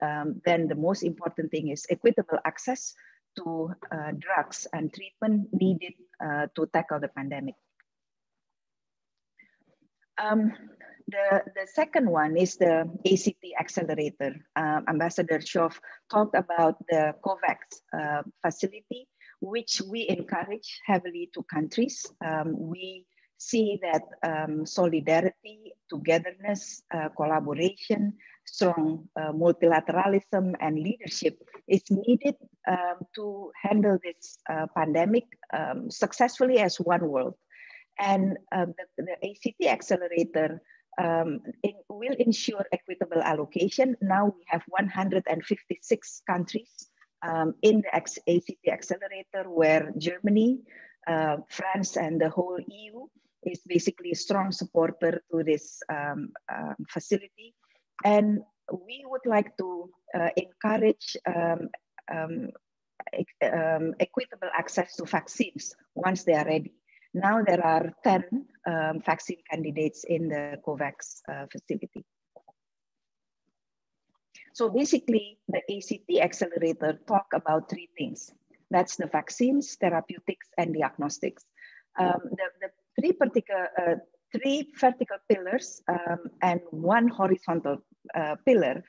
then the most important thing is equitable access to drugs and treatment needed to tackle the pandemic. The second one is the ACT accelerator. Ambassador Schoof talked about the COVAX facility, which we encourage heavily to countries. We see that solidarity, togetherness, collaboration, strong multilateralism and leadership is needed to handle this pandemic successfully as one world. And the ACT Accelerator will ensure equitable allocation. Now we have 156 countries in the ACT Accelerator, where Germany, France, and the whole EU is basically a strong supporter to this facility. And we would like to encourage equitable access to vaccines once they are ready. Now there are 10 vaccine candidates in the COVAX facility. So basically, the ACT Accelerator talk about three things. That's the vaccines, therapeutics, and diagnostics. The three vertical pillars and one horizontal pillar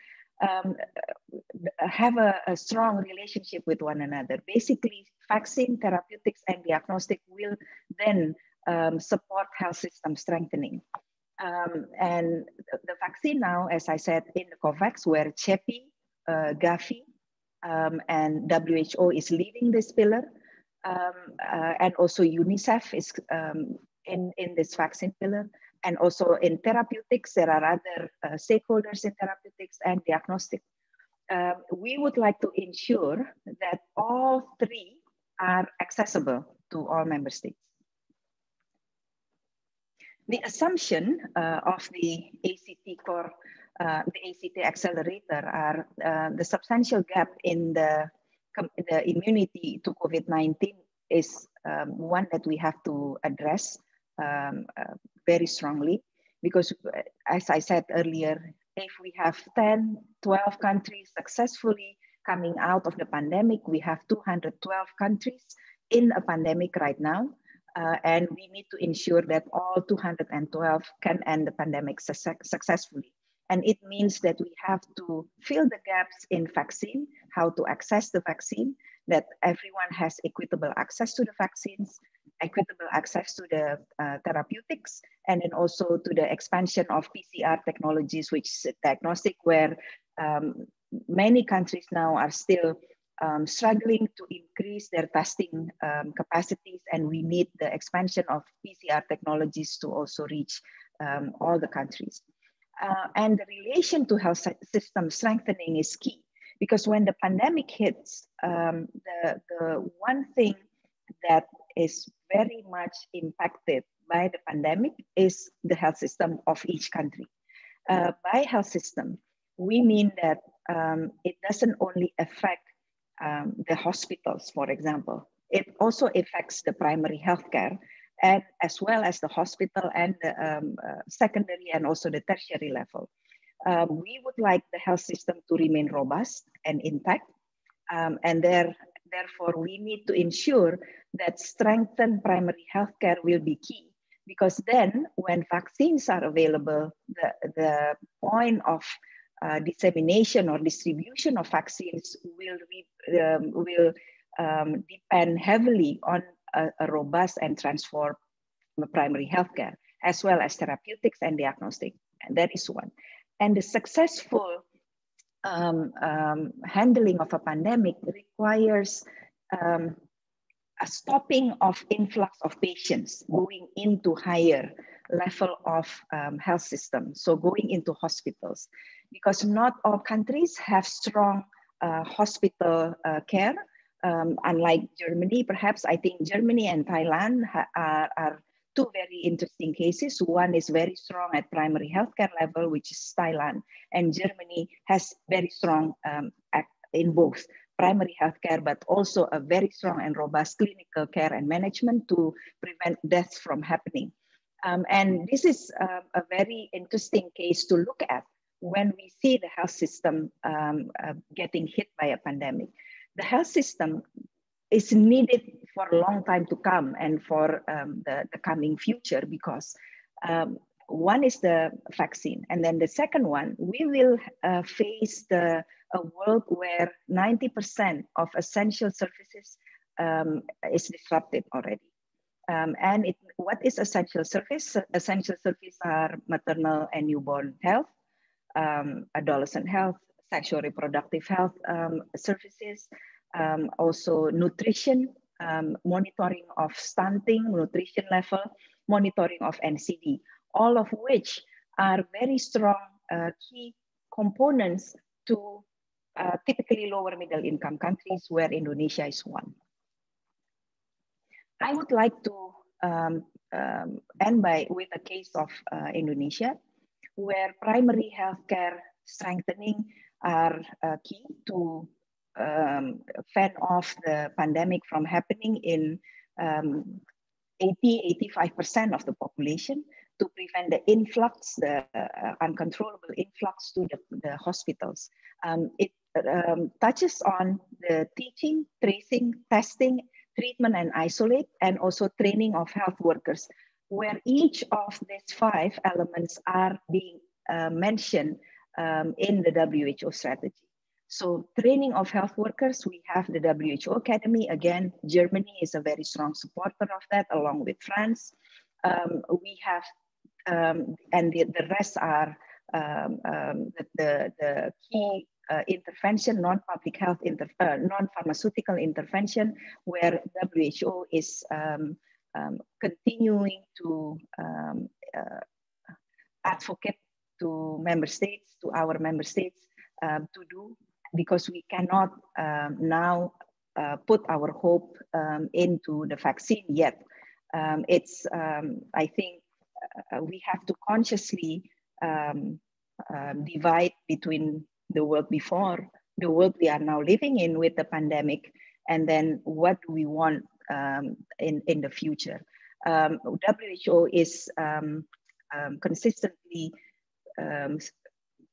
have a strong relationship with one another. Basically, vaccine, therapeutics, and diagnostic will then support health system strengthening. And the vaccine now, as I said, in the COVAX, where CEPI, Gavi, and WHO is leading this pillar, and also UNICEF is in this vaccine pillar. And also in therapeutics, there are other stakeholders in therapeutics and diagnostic. We would like to ensure that all three are accessible to all member states. The assumption of the ACT core, the ACT Accelerator, are the substantial gap in the immunity to COVID-19 is one that we have to address very strongly, because as I said earlier, if we have 10, 12 countries successfully coming out of the pandemic, we have 212 countries in a pandemic right now. And we need to ensure that all 212 can end the pandemic successfully. And it means that we have to fill the gaps in vaccine, how to access the vaccine, that everyone has equitable access to the vaccines, equitable access to the therapeutics, and then also to the expansion of PCR technologies, which is diagnostic, where many countries now are still struggling to increase their testing capacities, and we need the expansion of PCR technologies to also reach all the countries. And the relation to health system strengthening is key, because when the pandemic hits, the one thing that is very much impacted by the pandemic is the health system of each country. By health system, we mean that it doesn't only affect the hospitals, for example. It also affects the primary healthcare, and as well as the hospital and the secondary and also the tertiary level. We would like the health system to remain robust and intact, and therefore we need to ensure that strengthened primary healthcare will be key, because then when vaccines are available, the point of dissemination or distribution of vaccines will depend heavily on a robust and transformed primary healthcare, as well as therapeutics and diagnostic. And that is one. And the successful handling of a pandemic requires a stopping of influx of patients going into higher level of health systems, so going into hospitals, because not all countries have strong hospital care. Unlike Germany, perhaps, I think Germany and Thailand are two very interesting cases. One is very strong at primary healthcare level, which is Thailand, and Germany has very strong in both primary healthcare, but also a very strong and robust clinical care and management to prevent deaths from happening. And this is a very interesting case to look at when we see the health system getting hit by a pandemic. The health system is needed for a long time to come and for the coming future, because one is the vaccine. And then the second one, we will face a world where 90% of essential services is disrupted already. And what is essential service? Essential services are maternal and newborn health, adolescent health, sexual reproductive health services, also nutrition, monitoring of stunting, nutrition level, monitoring of NCD, all of which are very strong key components to typically lower middle income countries, where Indonesia is one. I would like to end with a case of Indonesia, where primary healthcare strengthening are key to fend off the pandemic from happening in 85% of the population, to prevent the influx, the uncontrollable influx to the hospitals. It touches on the teaching, tracing, testing, treatment and isolate, and also training of health workers, where each of these 5 elements are being mentioned in the WHO strategy. So training of health workers, we have the WHO Academy. Again, Germany is a very strong supporter of that, along with France. We have, and the rest are the key intervention, non-public health, non-pharmaceutical intervention, where WHO is continuing to advocate to member states, to our member states, to do, because we cannot now put our hope into the vaccine yet. I think we have to consciously divide between the world before, the world we are now living in with the pandemic, and then what we want in the future. WHO is consistently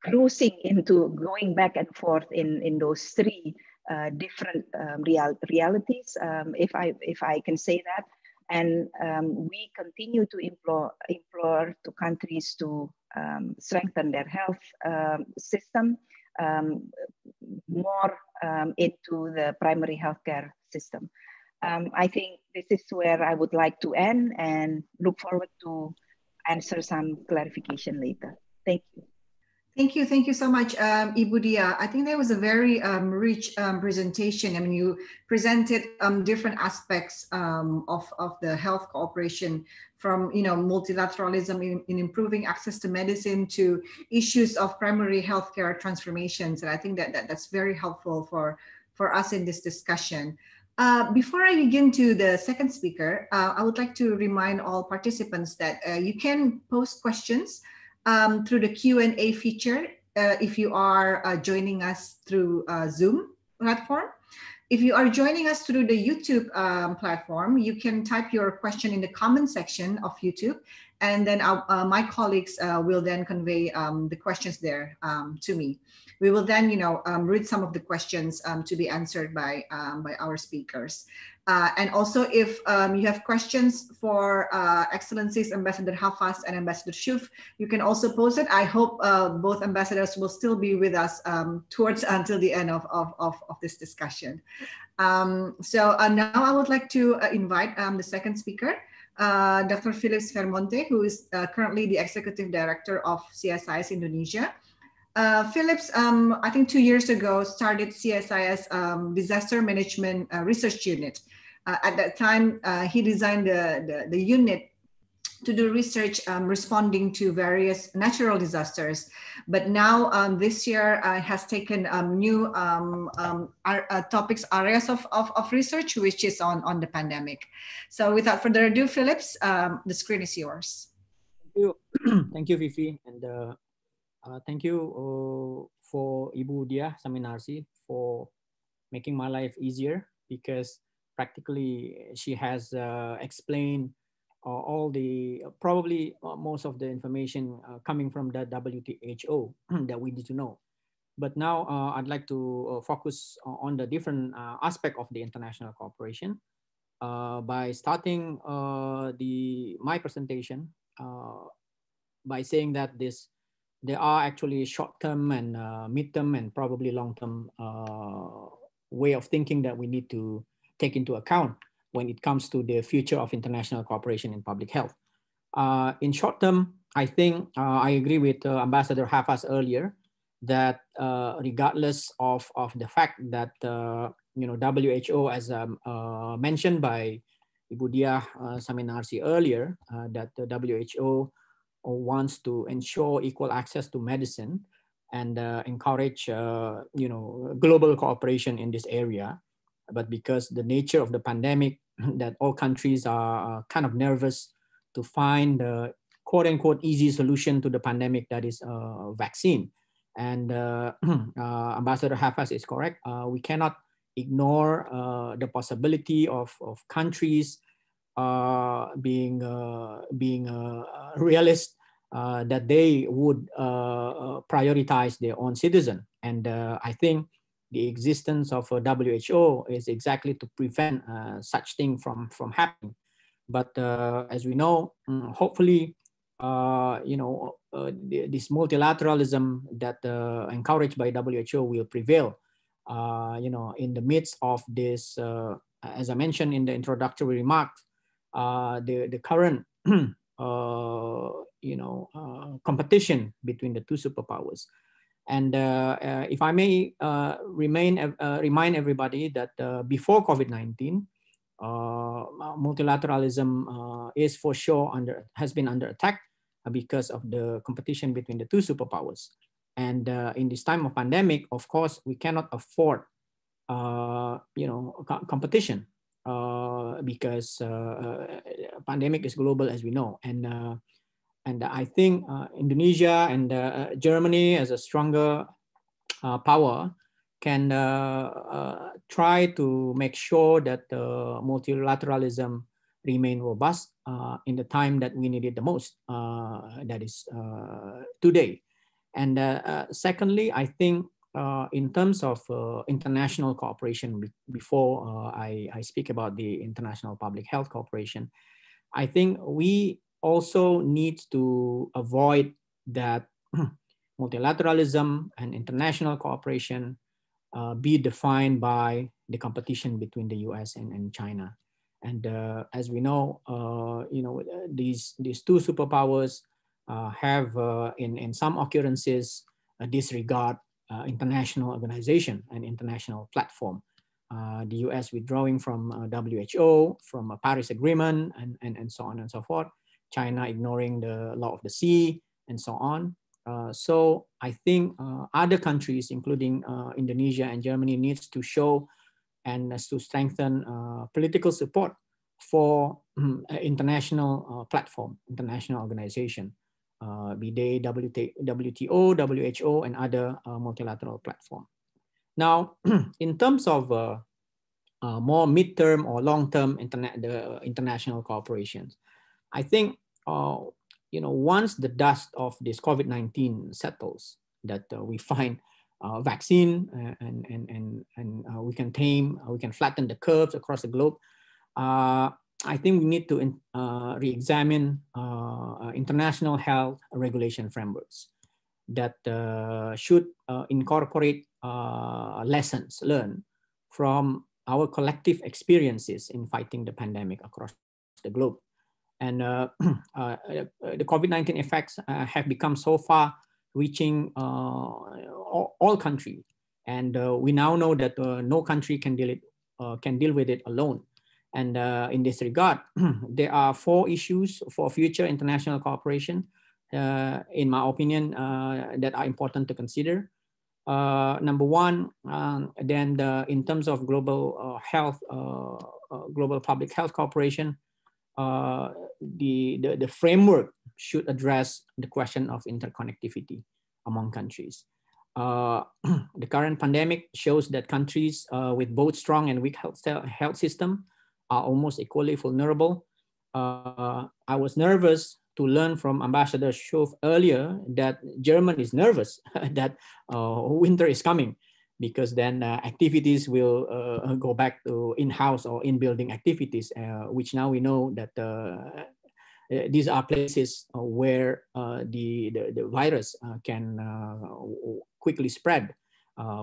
cruising into going back and forth in those 3 different realities, if I can say that. And we continue to implore to countries to strengthen their health system, more into the primary healthcare system. I think this is where I would like to end, and look forward to answer some clarification later. Thank you. Thank you so much, Ibu Diah. I think that was a very rich presentation. I mean, you presented different aspects of the health cooperation, from multilateralism in improving access to medicine to issues of primary healthcare transformations, and I think that's very helpful for us in this discussion. Before I begin to the second speaker, I would like to remind all participants that you can post questions through the Q&A feature if you are joining us through Zoom platform. If you are joining us through the YouTube platform, you can type your question in the comment section of YouTube, and then my colleagues will then convey the questions there to me. We will then, read some of the questions to be answered by our speakers. And also, if you have questions for Excellencies Ambassador Havas and Ambassador Schoof, you can also post it. I hope both ambassadors will still be with us until the end of this discussion. So now I would like to invite the second speaker, Dr. Philips Vermonte, who is currently the Executive Director of CSIS Indonesia. Philips, I think 2 years ago, started CSIS Disaster Management Research Unit. At that time, he designed the unit to do research responding to various natural disasters. But now this year has taken new topics, areas of research, which is on the pandemic. So without further ado, Philips, the screen is yours. Thank you. Thank you, Fifi. And thank you for Ibu Diah Saminarsih for making my life easier, because practically she has explained all the, probably most of the information coming from the WHO that we need to know. But now I'd like to focus on the different aspect of the international cooperation by starting my presentation by saying that there are actually short-term and mid-term and probably long-term way of thinking that we need to take into account when it comes to the future of international cooperation in public health. In short term, I think I agree with Ambassador Havas earlier that regardless of the fact that WHO, as mentioned by Ibu Diah Saminarsih earlier, that the WHO wants to ensure equal access to medicine and encourage global cooperation in this area. But because the nature of the pandemic, that all countries are kind of nervous to find the quote-unquote easy solution to the pandemic, that is vaccine. And Ambassador Havas is correct. We cannot ignore the possibility of countries being realist, that they would prioritize their own citizen. And I think the existence of a WHO is exactly to prevent such thing from happening. But as we know, hopefully, this multilateralism that encouraged by WHO will prevail. In the midst of this, as I mentioned in the introductory remarks, the current competition between the two superpowers. And if I may remind everybody that before COVID-19, multilateralism is for sure has been under attack because of the competition between the two superpowers. And in this time of pandemic, of course, we cannot afford competition because pandemic is global, as we know. And I think Indonesia and Germany, as a stronger power, can try to make sure that multilateralism remain robust in the time that we need it the most, that is today. And secondly, I think in terms of international cooperation, before I speak about the international public health cooperation, I think we also need to avoid that multilateralism and international cooperation be defined by the competition between the US and China. And as we know, these two superpowers have in some occurrences disregard international organization and international platform. The US withdrawing from WHO, from a Paris Agreement, and so on and so forth. China ignoring the law of the sea, and so on. So I think other countries, including Indonesia and Germany, needs to show and to strengthen political support for international platform, international organization, be they WTO, WHO, and other multilateral platform. Now, in terms of more midterm or long-term international cooperations, I think once the dust of this COVID-19 settles, that we find vaccine and we can flatten the curves across the globe, I think we need to re-examine international health regulation frameworks that should incorporate lessons learned from our collective experiences in fighting the pandemic across the globe. And the COVID-19 effects have become so far reaching all countries. And we now know that no country can deal with it alone. And in this regard, there are 4 issues for future international cooperation, in my opinion, that are important to consider. Number one, then in terms of global health, global public health cooperation, the framework should address the question of interconnectivity among countries. The current pandemic shows that countries with both strong and weak health system are almost equally vulnerable. I was nervous to learn from Ambassador Schoof earlier that Germany is nervous that winter is coming, because then activities will go back to in-house or in-building activities, which now we know that these are places where the virus can quickly spread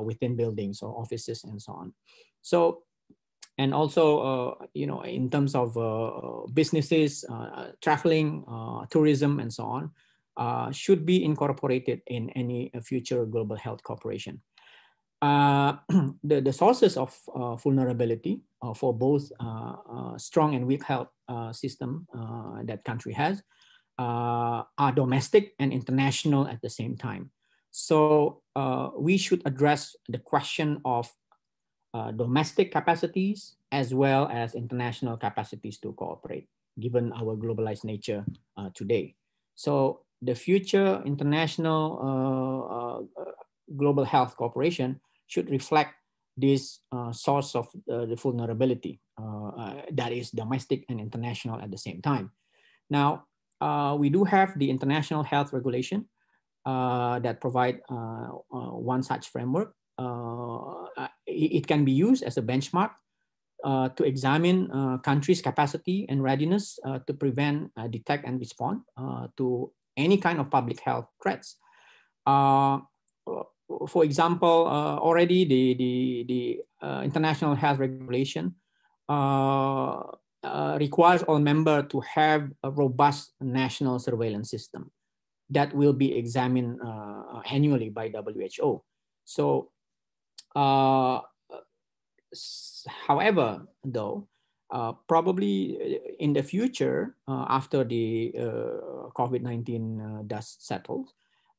within buildings or offices and so on. So And also, in terms of businesses, traveling, tourism, and so on, should be incorporated in any future global health cooperation. The sources of vulnerability for both strong and weak health system that country has are domestic and international at the same time. So we should address the question of domestic capacities as well as international capacities to cooperate, given our globalized nature today. So the future international global health cooperation should reflect this source of the vulnerability that is domestic and international at the same time. Now, we do have the international health regulation that provide one such framework. It can be used as a benchmark to examine countries' capacity and readiness to prevent, detect, and respond to any kind of public health threats. For example, already the international health regulation requires all members to have a robust national surveillance system that will be examined annually by WHO. So, however, though, probably in the future, after the COVID-19 dust settles,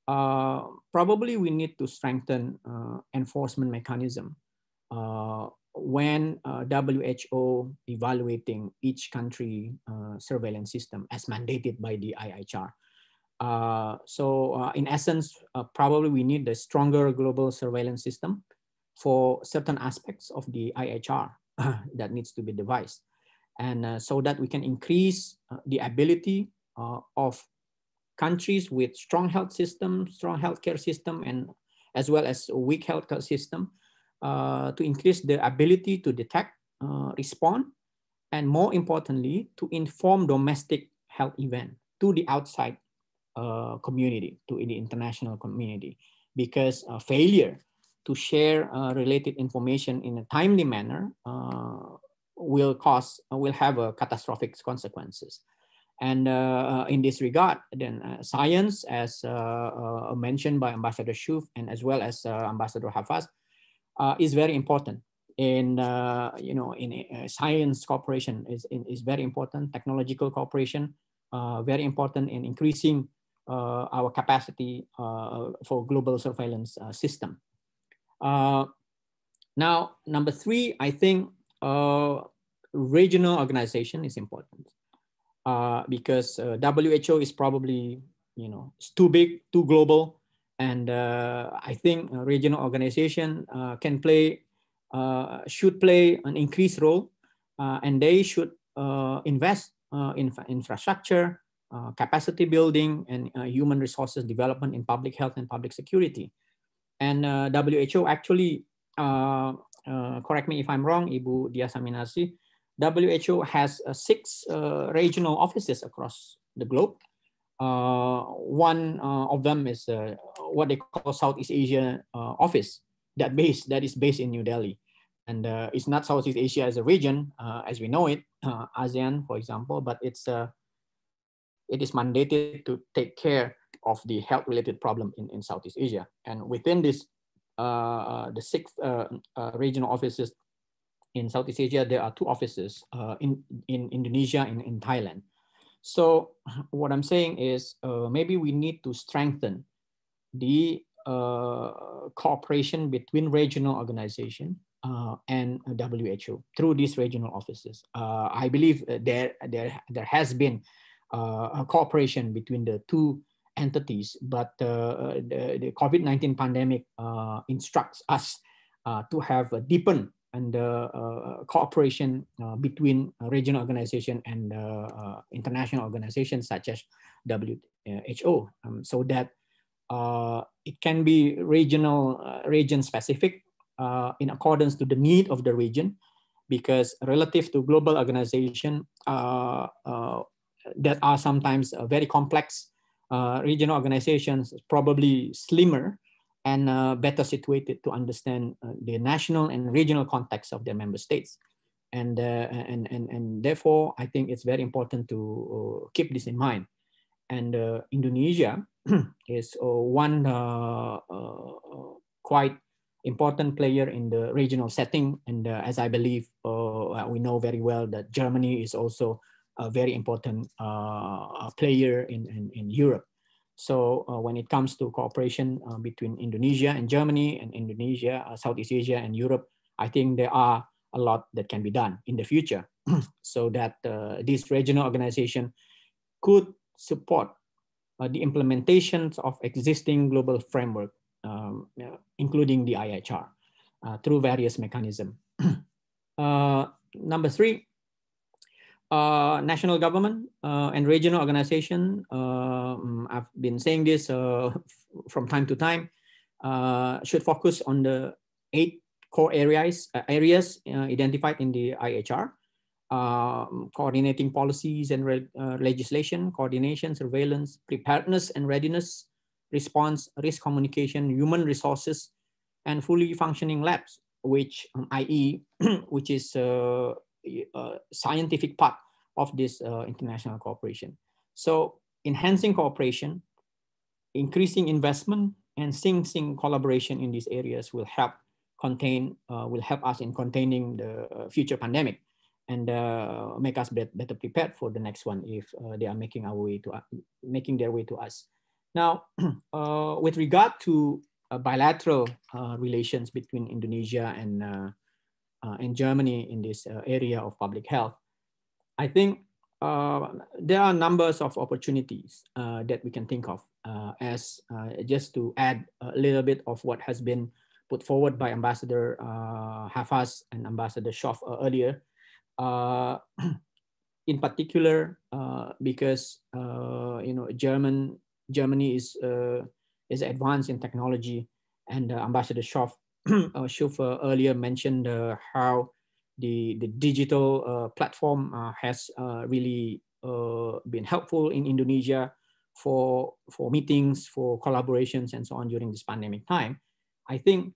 probably we need to strengthen enforcement mechanism when WHO evaluating each country surveillance system as mandated by the IHR. So in essence, probably we need a stronger global surveillance system for certain aspects of the IHR that needs to be devised. And so that we can increase the ability of countries with strong health system, strong healthcare system, and as well as a weak healthcare system to increase the ability to detect, respond, and more importantly, to inform domestic health event to the outside community, to the international community, because failure to share related information in a timely manner will have catastrophic consequences. And in this regard, then science, as mentioned by Ambassador Schoof and as well as Ambassador Havas, is very important. In science cooperation is very important. Technological cooperation very important in increasing our capacity for global surveillance system. Now, number 3, I think regional organization is important. Because WHO is probably, it's too big, too global, and I think a regional organization should play an increased role, and they should invest in infrastructure, capacity building, and human resources development in public health and public security. And WHO actually, correct me if I'm wrong, Ibu Diah Saminarsih, WHO has 6 regional offices across the globe. One of them is what they call Southeast Asia office that is based in New Delhi. And it's not Southeast Asia as a region as we know it, ASEAN, for example, but it is mandated to take care of the health-related problem in Southeast Asia. And within this, the 6 regional offices in Southeast Asia, there are 2 offices in Indonesia and in Thailand. So what I'm saying is maybe we need to strengthen the cooperation between regional organizations and WHO through these regional offices. I believe there has been a cooperation between the 2 entities, but the COVID-19 pandemic instructs us to have a deepened and cooperation between regional organizations and international organizations such as WHO, so that it can be region specific in accordance to the need of the region, because relative to global organizations that are sometimes very complex, regional organizations probably slimmer and better situated to understand the national and regional context of their member states. And therefore, I think it's very important to keep this in mind. And Indonesia is one quite important player in the regional setting. And as I believe, we know very well that Germany is also a very important player in Europe. So when it comes to cooperation between Indonesia and Germany, and Indonesia, Southeast Asia and Europe, I think there are a lot that can be done in the future so that this regional organization could support the implementations of existing global framework, including the IHR, through various mechanisms. Number three, national government and regional organization, I've been saying this from time to time, should focus on the 8 core areas identified in the IHR, coordinating policies and legislation, coordination, surveillance, preparedness and readiness, response, risk communication, human resources, and fully functioning labs, which i.e. which is scientific part of this international cooperation. So enhancing cooperation, increasing investment, and syncing collaboration in these areas will help us in containing the future pandemic, and make us better prepared for the next one if they are making their way to us. Now, with regard to bilateral relations between Indonesia and Germany in this area of public health, I think there are numbers of opportunities that we can think of as just to add a little bit of what has been put forward by Ambassador Havas and Ambassador Schoof earlier. In particular, because Germany is advanced in technology, and Ambassador Schoof earlier mentioned how the digital platform has really been helpful in Indonesia for meetings, for collaborations, and so on during this pandemic time. I think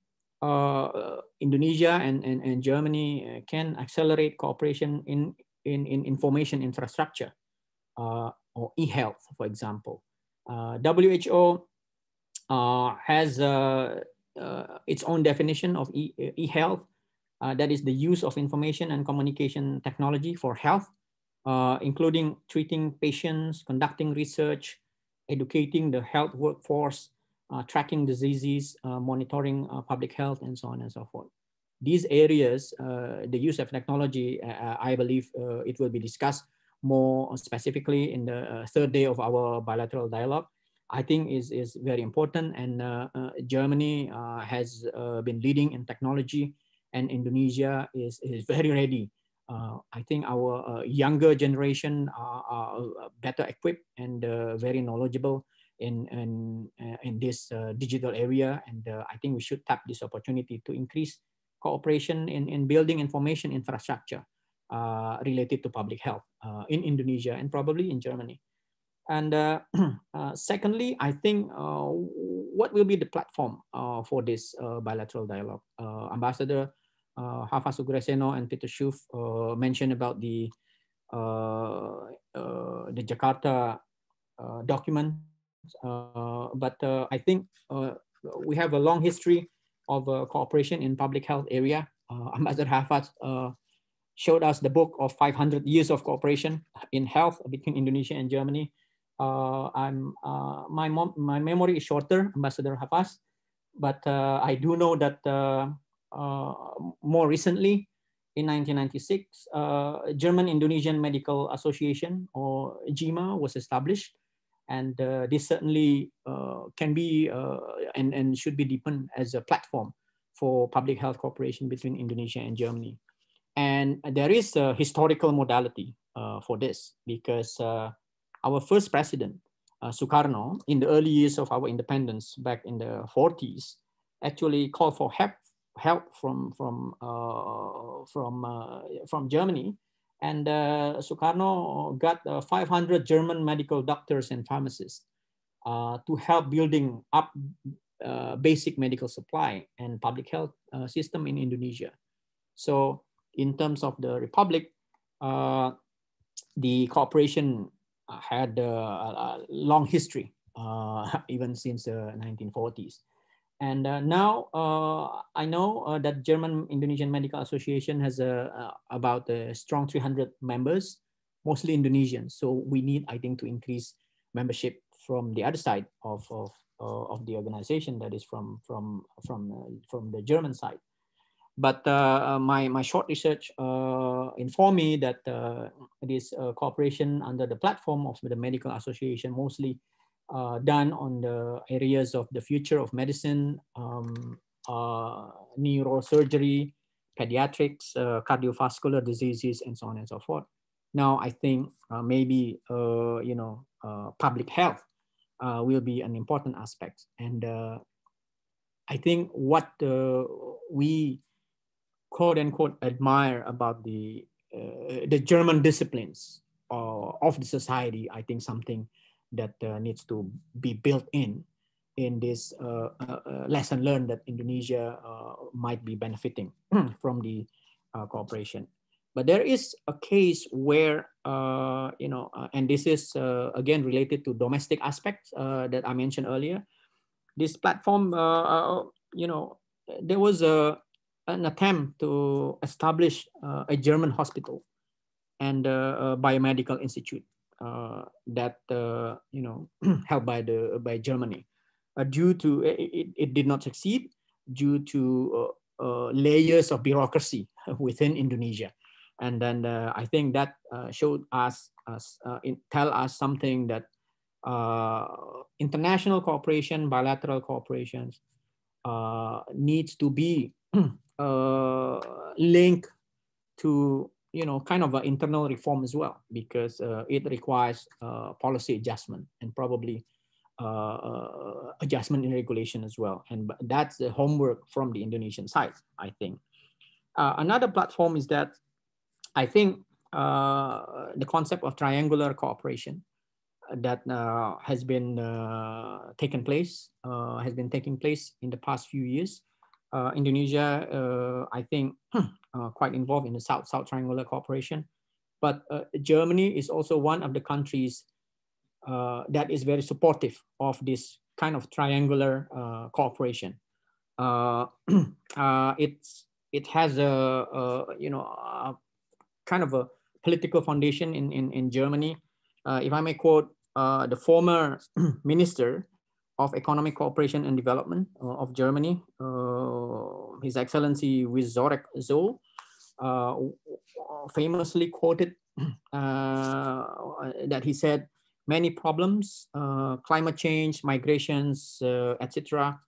Indonesia and Germany can accelerate cooperation in information infrastructure or e-health, for example. WHO has its own definition of e-health, that is the use of information and communication technology for health, including treating patients, conducting research, educating the health workforce, tracking diseases, monitoring public health, and so on and so forth. These areas, the use of technology, I believe it will be discussed more specifically in the third day of our bilateral dialogue, I think is very important. And Germany has been leading in technology, and Indonesia is very ready. I think our younger generation are better equipped and very knowledgeable in this digital area, and I think we should tap this opportunity to increase cooperation in building information infrastructure related to public health in Indonesia and probably in Germany. And secondly, I think what will be the platform for this bilateral dialogue? Ambassador Havas Oegroseno and Peter Schoof mentioned about the Jakarta document, but I think we have a long history of cooperation in public health area. Ambassador Havas showed us the book of 500 years of cooperation in health between Indonesia and Germany. My memory is shorter, Ambassador Havas, but I do know that more recently, in 1996, German-Indonesian Medical Association, or GIMA, was established. And this certainly can be and should be deepened as a platform for public health cooperation between Indonesia and Germany. And there is a historical modality for this, because our first president, Sukarno, in the early years of our independence back in the 40s, actually called for help from Germany. And Sukarno got 500 German medical doctors and pharmacists to help building up basic medical supply and public health system in Indonesia. So in terms of the Republic, the cooperation had a long history, even since the 1940s. And now I know that German-Indonesian Medical Association has about a strong 300 members, mostly Indonesians. So we need, I think, to increase membership from the other side of the organization, that is from the German side. But my short research informed me that this cooperation under the platform of the Medical Association mostly done on the areas of the future of medicine, neurosurgery, pediatrics, cardiovascular diseases, and so on and so forth. Now I think maybe public health will be an important aspect, and I think what we quote unquote admire about the German disciplines of the society, I think something that needs to be built in this lesson learned that Indonesia might be benefiting from the cooperation. But there is a case where, and this is again related to domestic aspects that I mentioned earlier. This platform, there was an attempt to establish a German hospital and a biomedical institute that held by Germany. Due to it did not succeed due to layers of bureaucracy within Indonesia, and then I think that showed us tell us something that international cooperation, bilateral cooperations needs to be linked to kind of an internal reform as well, because it requires policy adjustment and probably adjustment in regulation as well. And that's the homework from the Indonesian side, I think. Another platform is that I think the concept of triangular cooperation that has been taking place in the past few years. Indonesia, I think, quite involved in the South-South Triangular Cooperation, but Germany is also one of the countries that is very supportive of this kind of triangular cooperation. It has a kind of a political foundation in Germany. If I may quote the former Minister of Economic Cooperation and Development of Germany, His Excellency Wizorek Zoll, famously quoted that he said, many problems, climate change, migrations, etc.,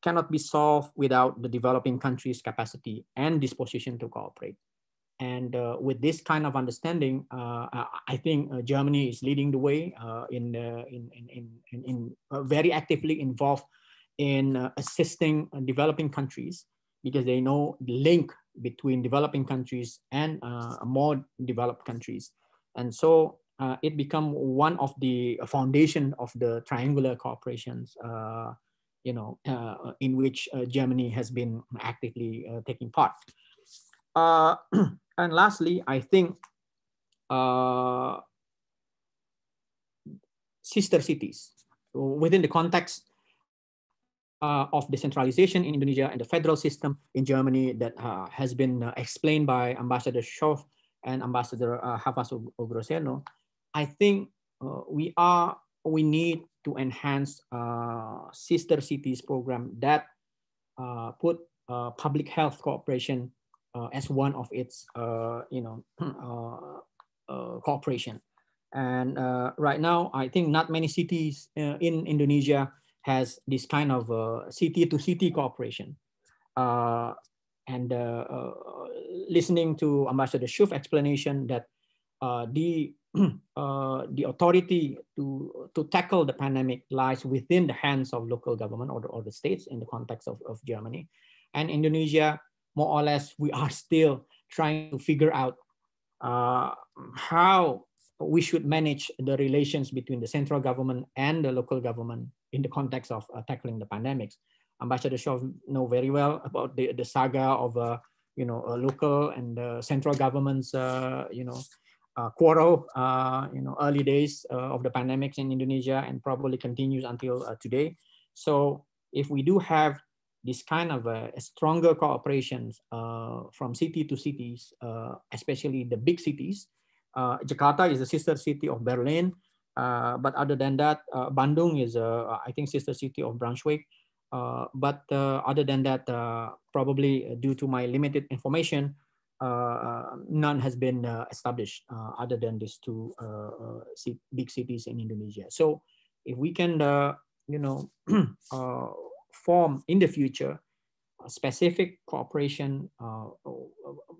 cannot be solved without the developing countries' capacity and disposition to cooperate. And with this kind of understanding, I think Germany is leading the way in very actively involved in assisting developing countries, because they know the link between developing countries and more developed countries. And so it become one of the foundation of the triangular cooperations, in which Germany has been actively taking part. And lastly, I think sister cities within the context of decentralization in Indonesia and the federal system in Germany that has been explained by Ambassador Schoof and Ambassador Havas Oegroseno. I think we need to enhance sister cities program that put public health cooperation as one of its cooperation. And right now, I think not many cities in Indonesia has this kind of city-to-city cooperation. And listening to Ambassador Schoof explanation that the authority to tackle the pandemic lies within the hands of local government or the states in the context of Germany. And Indonesia, more or less, we are still trying to figure out how we should manage the relations between the central government and the local government in the context of tackling the pandemics. Ambassador Schoof know very well about the saga of local and central governments, quarrel, early days of the pandemics in Indonesia, and probably continues until today. So if we do have this kind of a stronger cooperation from city to cities, especially the big cities. Jakarta is a sister city of Berlin, but other than that, Bandung is I think sister city of Braunschweig. But other than that, probably due to my limited information, none has been established other than these two big cities in Indonesia. So if we can, form in the future a specific cooperation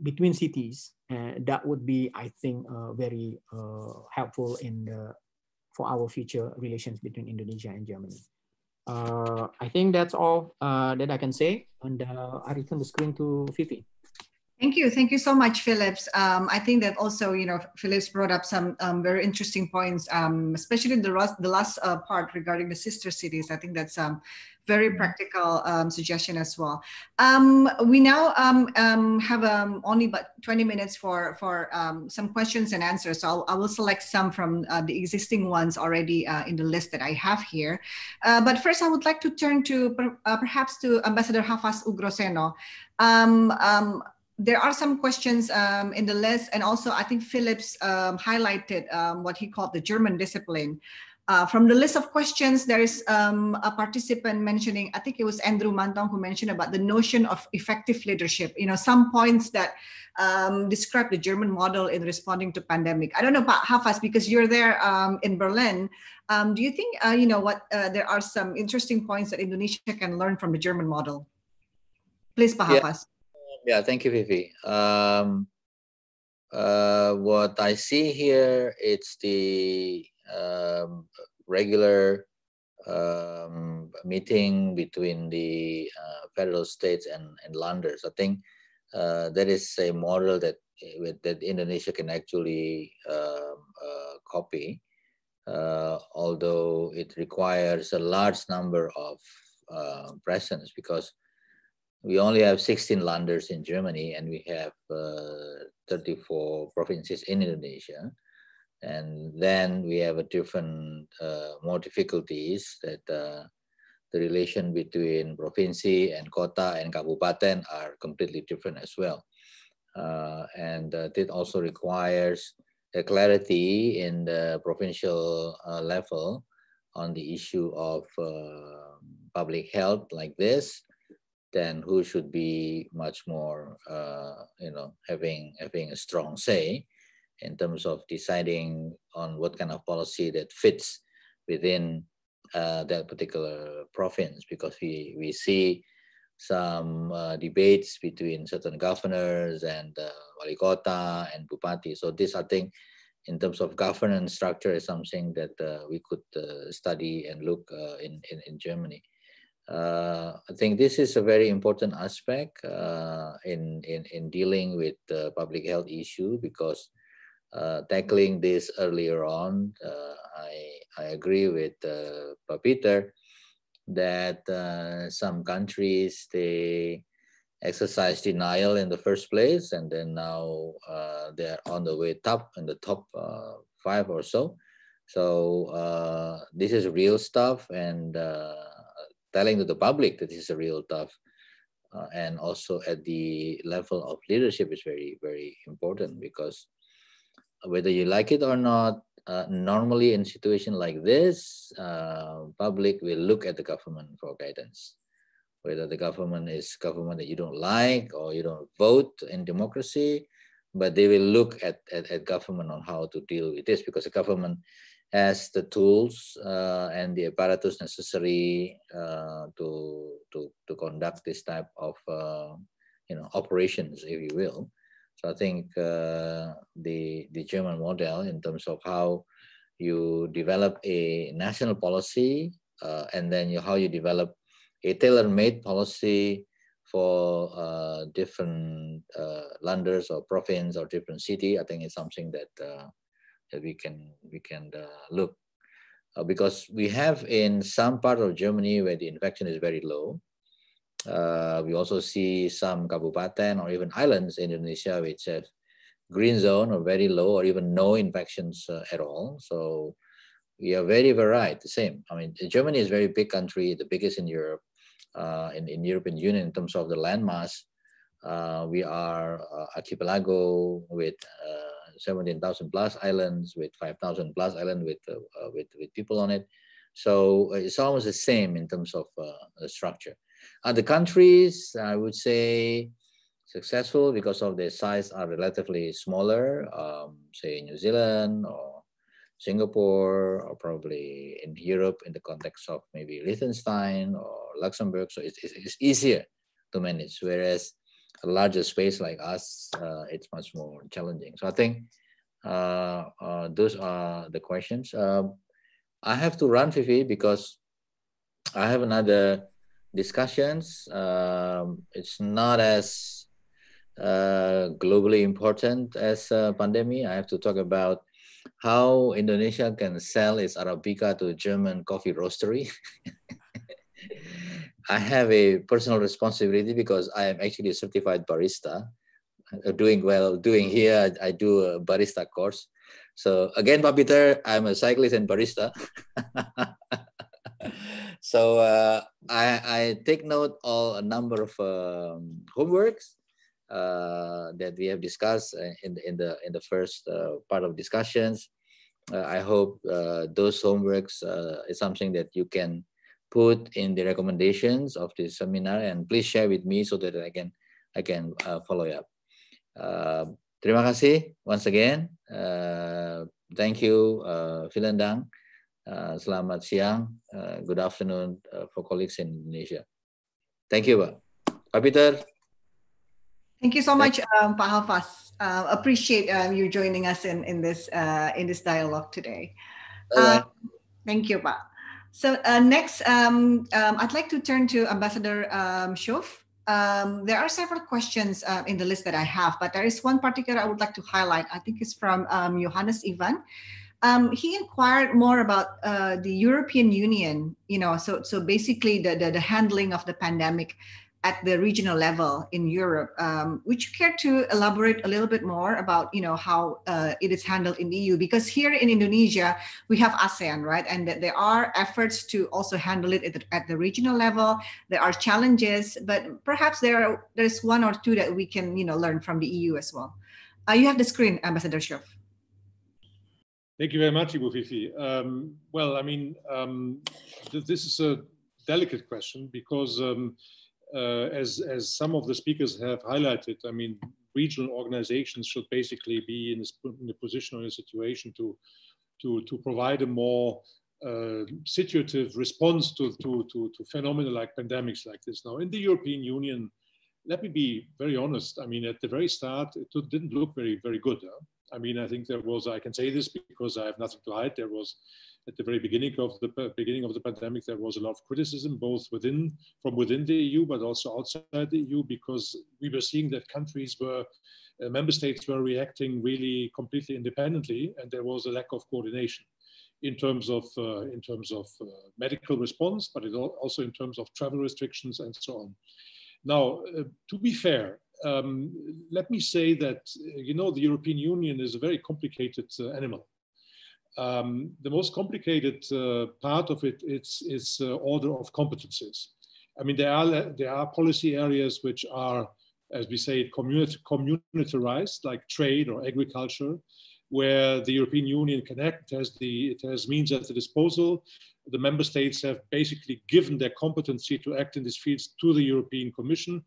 between cities, that would be, I think, very helpful for our future relations between Indonesia and Germany. I think that's all that I can say, and I return the screen to Fifi. Thank you so much, Phillips. I think that also, Phillips brought up some very interesting points, especially the last part regarding the sister cities. I think that's very practical suggestion as well. We now have only about 20 minutes for some questions and answers. So I will select some from the existing ones already in the list that I have here. But first, I would like to turn to perhaps to Ambassador Havas Oegroseno. There are some questions in the list, and also I think Phillips highlighted what he called the German discipline. From the list of questions, there is a participant mentioning, I think it was Andrew Mantong who mentioned about the notion of effective leadership. Some points that describe the German model in responding to pandemic. I don't know about Havas, because you're there in Berlin. Do you think there are some interesting points that Indonesia can learn from the German model? Please, Pak Havas. Yeah, thank you, Vivi. What I see here, it's the regular meeting between the federal states and landers. I think that is a model that Indonesia can actually copy, although it requires a large number of presence, because we only have 16 landers in Germany, and we have 34 provinces in Indonesia. And then we have a different, more difficulties that the relation between provinsi and kota and kabupaten are completely different as well. And it also requires a clarity in the provincial level on the issue of public health like this. Then who should be much more, having a strong say in terms of deciding on what kind of policy that fits within that particular province, because we see some debates between certain governors and wali kota and bupati. So this, I think, in terms of governance structure, is something that we could study and look in Germany. I think this is a very important aspect in dealing with the public health issue, because tackling this earlier on, I agree with Pak Peter that some countries, they exercise denial in the first place, and then now they're on the way in the top 5 or so. So this is real stuff, and telling to the public that this is a real stuff, and also at the level of leadership is very, very important, because whether you like it or not, normally in a situation like this, public will look at the government for guidance. Whether the government is government that you don't like or you don't vote in democracy, but they will look at government on how to deal with this, because the government has the tools and the apparatus necessary to conduct this type of operations, if you will. So I think the German model, in terms of how you develop a national policy and then how you develop a tailor-made policy for different landers or province or different city, I think it's something that that we can look, because we have in some part of Germany where the infection is very low, We also see some kabupaten or even islands in Indonesia which have green zone or very low or even no infections at all. So we are very varied, the same. I mean, Germany is a very big country, the biggest in Europe, in European Union in terms of the landmass. We are archipelago with 17,000 plus islands, with 5,000 plus islands with people on it. So it's almost the same in terms of the structure. Other countries, I would say, successful because of their size are relatively smaller, say New Zealand or Singapore, or probably in Europe in the context of maybe Liechtenstein or Luxembourg. So it's easier to manage, whereas a larger space like us, it's much more challenging. So I think those are the questions. I have to run, Fifi, because I have another discussions. It's not as globally important as pandemic. I have to talk about how Indonesia can sell its Arabica to German coffee roastery. I have a personal responsibility because I am actually a certified barista. Doing here, I do a barista course. So again, Pak Peter, I'm a cyclist and barista. So I take note of a number of homeworks that we have discussed in the first part of discussions. I hope those homeworks is something that you can put in the recommendations of this seminar, and please share with me so that I can follow up. Terima kasih once again. Thank you, vielen Dank. Selamat siang, good afternoon for colleagues in Indonesia. Thank you, Pak Peter. Thank you so much, Pak Havas. Appreciate you joining us in this dialogue today. Thank you, Pak. So next, I'd like to turn to Ambassador Schoof. There are several questions in the list that I have, but there is one particular I would like to highlight. I think it's from Johannes Ivan. He inquired more about the European Union, so basically the handling of the pandemic at the regional level in Europe. Would you care to elaborate a little bit more about, how it is handled in the EU? Because here in Indonesia, we have ASEAN, right? And there are efforts to also handle it at the regional level. There are challenges, but perhaps there's one or two that we can, learn from the EU as well. You have the screen, Ambassador Schoof. Thank you very much, Ibu Fifi. Well, I mean, this is a delicate question because as some of the speakers have highlighted, I mean, regional organizations should basically be in a position or in a situation to provide a more situative response to phenomena like pandemics like this. Now, in the European Union, let me be very honest. I mean, at the very start, it didn't look very, very good. I mean, I think there was, I can say this because I have nothing to hide. There was, at the very beginning of the pandemic, there was a lot of criticism, both from within the EU, but also outside the EU, because we were seeing that member states were reacting really completely independently, and there was a lack of coordination in terms of medical response, but also in terms of travel restrictions and so on. Now, to be fair, let me say that, the European Union is a very complicated animal. The most complicated part of it is order of competences. I mean, there are policy areas which are, as we say, communitarized, like trade or agriculture, where the European Union can act. It has means at the disposal. The member states have basically given their competency to act in these fields to the European Commission.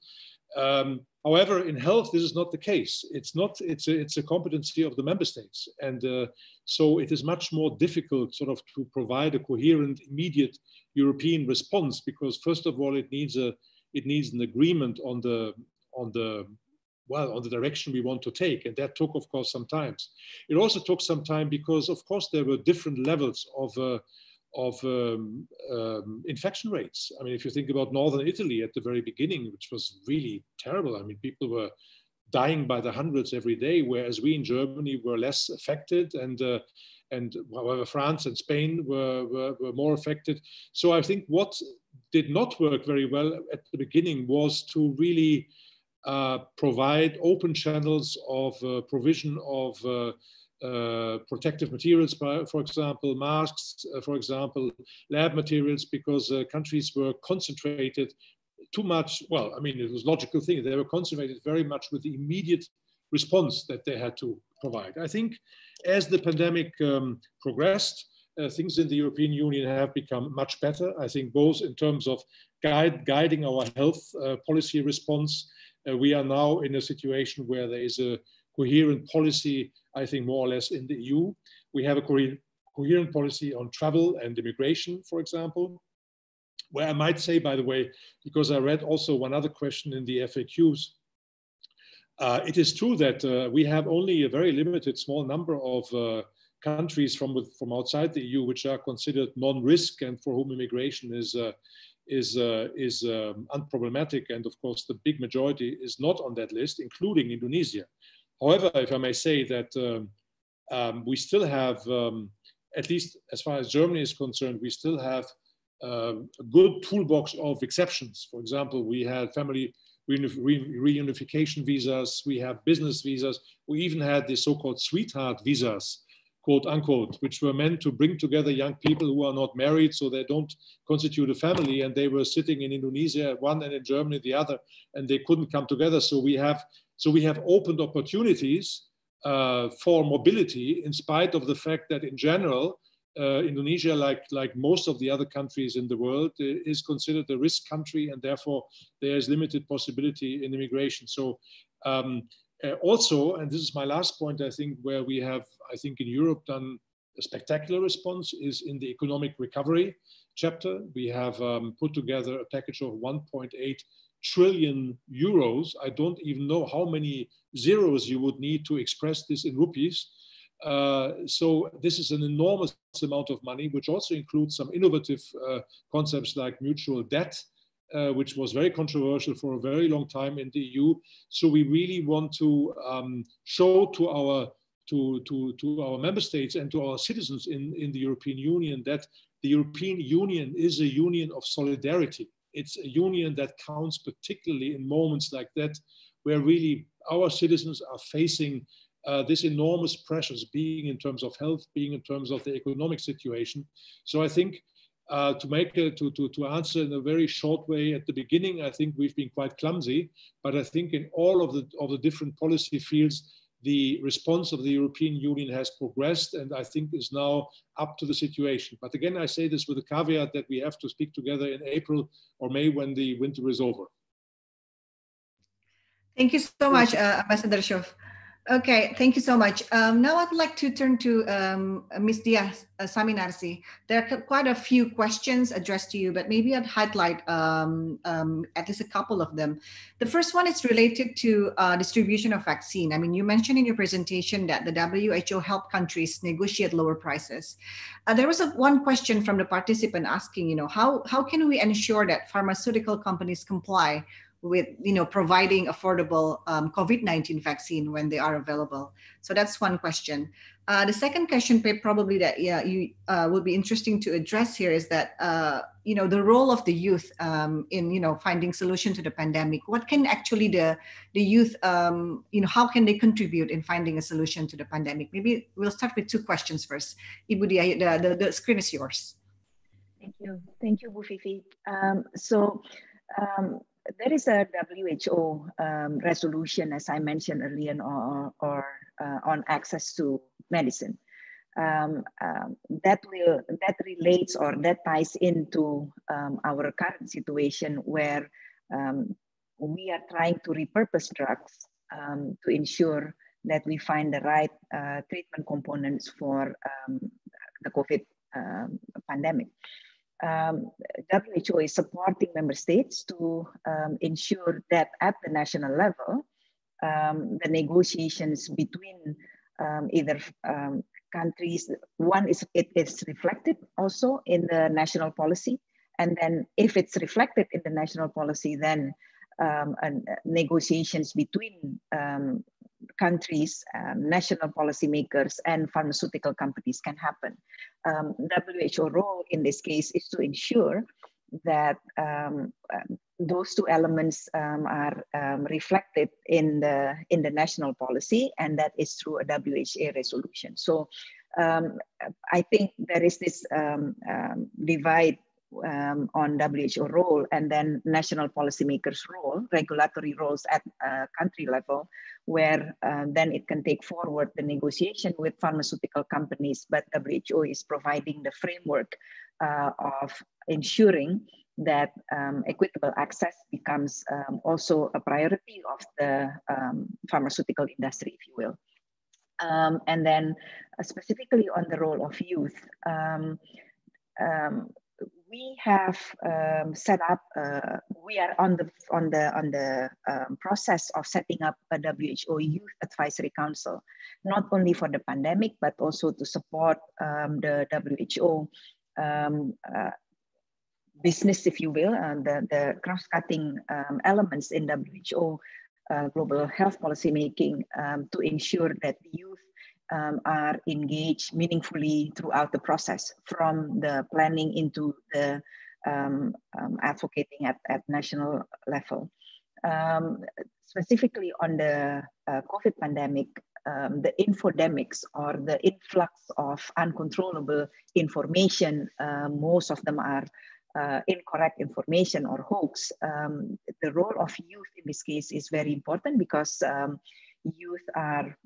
However, in health, this is not the case. It's a competency of the member states. And so it is much more difficult sort of to provide a coherent, immediate European response, because first of all, it needs an agreement on the direction we want to take. And that took, of course, some time. It also took some time because, of course, there were different levels of infection rates. I mean, if you think about northern Italy at the very beginning, which was really terrible. I mean, people were dying by the hundreds every day, whereas we in Germany were less affected, and however France and Spain were more affected. So I think what did not work very well at the beginning was to really provide open channels of provision of protective materials, for example, masks, for example, lab materials, because countries were concentrated too much. Well, I mean, it was a logical thing. They were concentrated very much with the immediate response that they had to provide. I think as the pandemic progressed, things in the European Union have become much better. I think both in terms of guiding our health policy response. We are now in a situation where there is a coherent policy, I think, more or less in the EU. We have a coherent policy on travel and immigration, for example, where I might say, by the way, because I read also one other question in the FAQs, it is true that we have only a very limited small number of countries from outside the EU which are considered non-risk and for whom immigration is unproblematic. And of course, the big majority is not on that list, including Indonesia. However, if I may say that we still have, at least as far as Germany is concerned, we still have a good toolbox of exceptions. For example, we had family reunification visas, we have business visas, we even had the so-called sweetheart visas, quote unquote, which were meant to bring together young people who are not married, so they don't constitute a family, and they were sitting in Indonesia one and in Germany the other, and they couldn't come together. So we have opened opportunities for mobility, in spite of the fact that in general, Indonesia, like most of the other countries in the world, is considered a risk country, and therefore there is limited possibility in immigration. So also, and this is my last point, I think, where we have, I think, in Europe done a spectacular response is in the economic recovery chapter. We have put together a package of 1.8 trillion euros. I don't even know how many zeros you would need to express this in rupees. So this is an enormous amount of money, which also includes some innovative concepts like mutual debt, which was very controversial for a very long time in the EU. So we really want to show to our member states and to our citizens in the European Union that the European Union is a union of solidarity. It's a union that counts particularly in moments like that, where really our citizens are facing this enormous pressures, being in terms of health, being in terms of the economic situation. So I think to answer in a very short way at the beginning, I think we've been quite clumsy, but I think in all of the different policy fields, the response of the European Union has progressed, and I think is now up to the situation. But again, I say this with a caveat that we have to speak together in April or May when the winter is over. Thank you so much, Ambassador Schoof. Okay, thank you so much. Now I'd like to turn to Ms. Diah Saminarsih. There are quite a few questions addressed to you, but maybe I'd highlight at least a couple of them. The first one is related to distribution of vaccine. I mean, you mentioned in your presentation that the WHO helped countries negotiate lower prices. There was one question from the participant asking, how can we ensure that pharmaceutical companies comply with providing affordable COVID-19 vaccine when they are available? So that's one question. The second question probably that you would be interesting to address here is that the role of the youth in finding solution to the pandemic. What can actually the youth how can they contribute in finding a solution to the pandemic? Maybe we'll start with two questions first. Ibu Diah, the screen is yours. Thank you, Bu Fifi. There is a WHO resolution, as I mentioned earlier, on access to medicine. That relates or that ties into our current situation where we are trying to repurpose drugs to ensure that we find the right treatment components for the COVID pandemic. WHO is supporting member states to ensure that at the national level, the negotiations between either countries, it is reflected also in the national policy. And then if it's reflected in the national policy, then negotiations between countries, national policymakers, and pharmaceutical companies can happen. WHO role in this case is to ensure that those two elements are reflected in the national policy, and that is through a WHA resolution. So I think there is this divide on WHO role and then national policymakers' role, regulatory roles at country level, where then it can take forward the negotiation with pharmaceutical companies, but WHO is providing the framework of ensuring that equitable access becomes also a priority of the pharmaceutical industry, if you will. And then specifically on the role of youth, we have set up. We are on the process of setting up a WHO Youth Advisory Council, not only for the pandemic but also to support the WHO business, if you will, the cross-cutting elements in WHO global health policy making to ensure that youth are engaged meaningfully throughout the process, from the planning into the advocating at national level. Specifically on the COVID pandemic, the infodemics, or the influx of uncontrollable information, most of them are incorrect information or hoax. The role of youth in this case is very important because youth are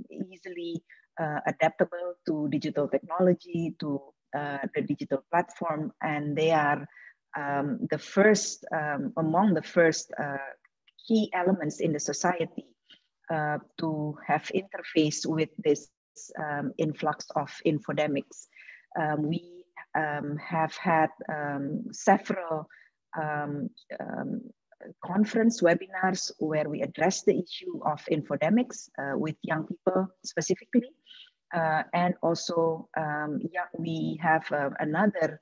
easily adaptable to digital technology, to the digital platform, and they are the first, among the first key elements in the society to have interface with this influx of infodemics. We have had several conference webinars where we address the issue of infodemics with young people specifically. And also, we have another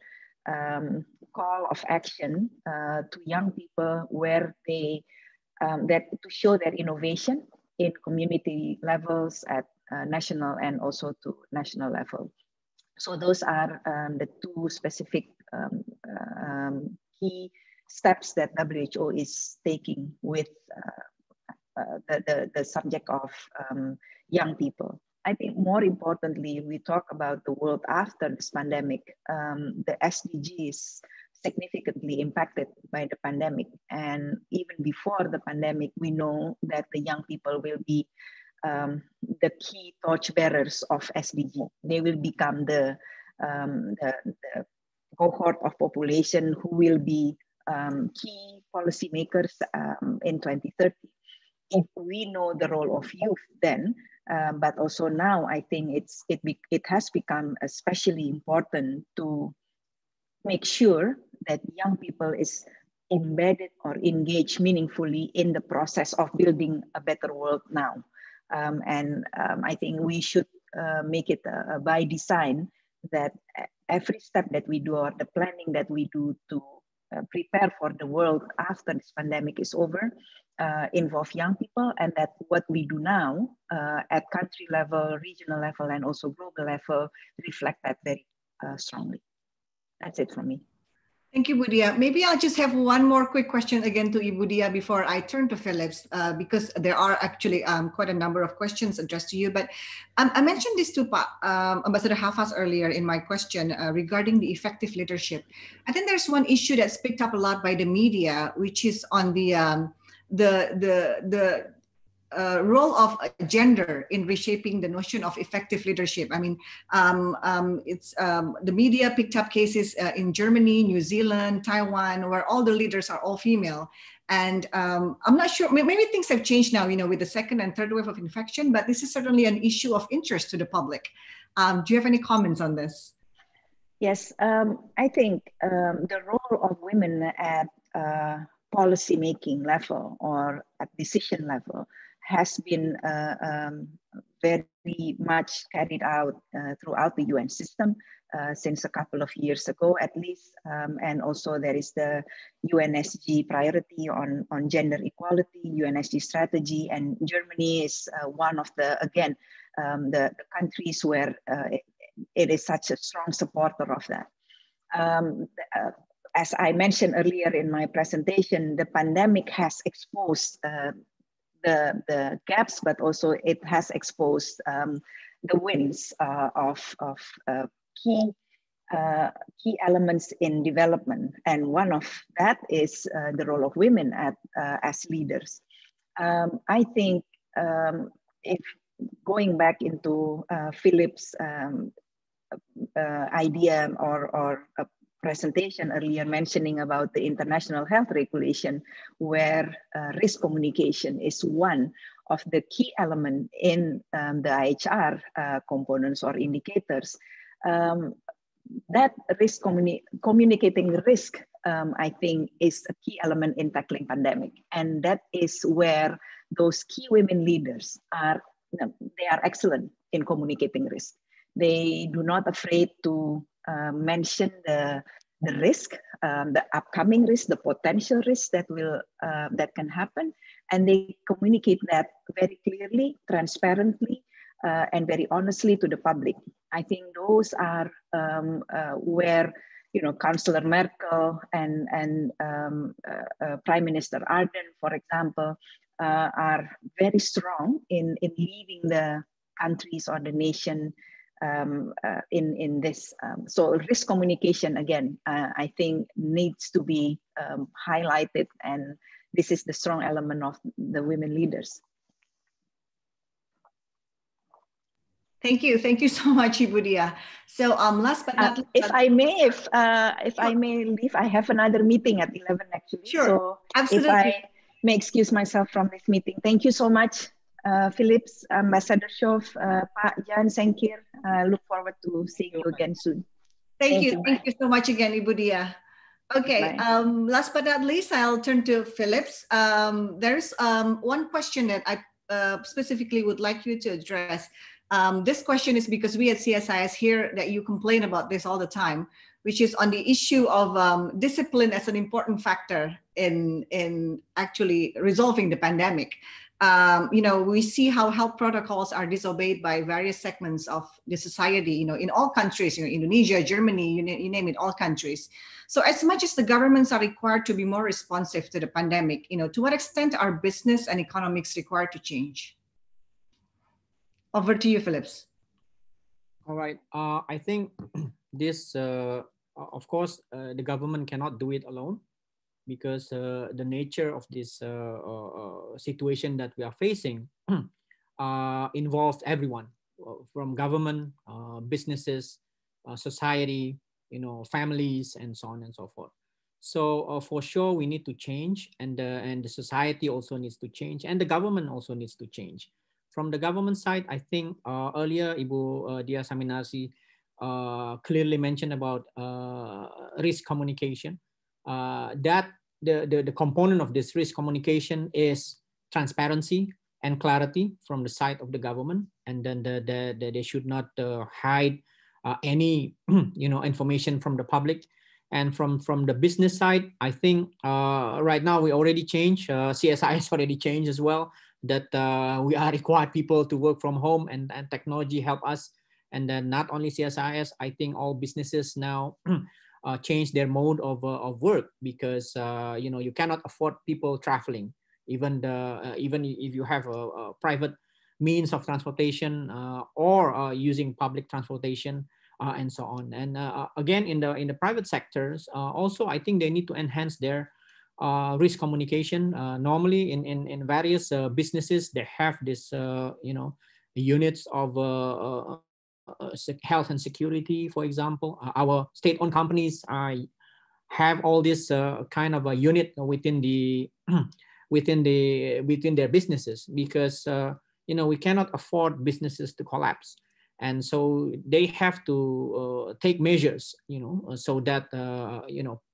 call of action to young people where they, to show their innovation in community levels at national and also to national level. So those are the two specific key steps that WHO is taking with the subject of young people. I think more importantly, we talk about the world after this pandemic. The SDGs significantly impacted by the pandemic. And even before the pandemic, we know that the young people will be the key torchbearers of SDG. They will become the cohort of population who will be key policymakers in 2030. If we know the role of youth then, but also now, I think it has become especially important to make sure that young people is embedded or engaged meaningfully in the process of building a better world now. I think we should make it by design that every step that we do or the planning that we do to prepare for the world after this pandemic is over involve young people, and that what we do now at country level, regional level, and also global level reflect that very strongly. That's it from me. Thank you, Diah. Maybe I'll just have one more quick question again to Diah before I turn to Phillips, because there are actually quite a number of questions addressed to you. But I mentioned this to Ambassador Havas earlier in my question regarding the effective leadership. I think there's one issue that's picked up a lot by the media, which is on the role of gender in reshaping the notion of effective leadership. I mean, the media picked up cases in Germany, New Zealand, Taiwan, where all the leaders are all female. And I'm not sure, maybe things have changed now, with the second and third wave of infection, but this is certainly an issue of interest to the public. Do you have any comments on this? Yes, I think the role of women at policy-making level or at decision level has been very much carried out throughout the UN system since a couple of years ago, at least. And also there is the UNSG priority on gender equality, UNSG strategy, and Germany is one of the, again, the countries where it is such a strong supporter of that. as I mentioned earlier in my presentation, the pandemic has exposed the gaps, but also it has exposed the wins of key elements in development. And one of that is the role of women as leaders. I think if going back into Philip's idea or a presentation earlier mentioning about the international health regulation, where risk communication is one of the key elements in the IHR components or indicators. That risk communicating risk, I think, is a key element in tackling pandemic, and that is where those key women leaders are. They are excellent in communicating risk. They do not afraid to mention the risk, the upcoming risk, the potential risk that will that can happen, and they communicate that very clearly, transparently, and very honestly to the public. I think those are where Chancellor Merkel and Prime Minister Arden, for example, are very strong in leading the countries or the nation in this. So risk communication, again, I think needs to be highlighted, and this is the strong element of the women leaders. Thank you so much, Ibu Diah. So last but not least, if I may leave, I have another meeting at 11 actually. Sure, so absolutely. If I may excuse myself from this meeting. Thank you so much, Philips, Ambassador Schoof, Pak Jan Senkir. Look forward to seeing you again soon. Thank you so much again, Ibu Diah. Okay, last but not least, I'll turn to Philips. There's one question that I specifically would like you to address. This question is because we at CSIS hear that you complain about this all the time, which is on the issue of discipline as an important factor in actually resolving the pandemic. We see how health protocols are disobeyed by various segments of the society, in all countries, Indonesia, Germany, you name it, all countries. So as much as the governments are required to be more responsive to the pandemic, to what extent are business and economics required to change? Over to you, Philips. All right. I think this, of course, the government cannot do it alone, because the nature of this situation that we are facing involves everyone, from government, businesses, society, families, and so on and so forth. So for sure, we need to change, and the society also needs to change, and the government also needs to change. From the government side, I think earlier Ibu Diah Saminarsih clearly mentioned about risk communication. That the component of this risk communication is transparency and clarity from the side of the government, and then they should not hide any information from the public. And from the business side, I think right now we already changed. CSIS already changed as well, that we are required people to work from home, and technology help us. And then not only CSIS, I think all businesses now change their mode of work, because you cannot afford people traveling, even if you have a private means of transportation or using public transportation and so on. And again, in the private sectors also, I think they need to enhance their risk communication. Normally in various businesses, they have this units of health and security, for example. Our state-owned companies have all this kind of a unit within their businesses, because we cannot afford businesses to collapse, and so they have to take measures, so that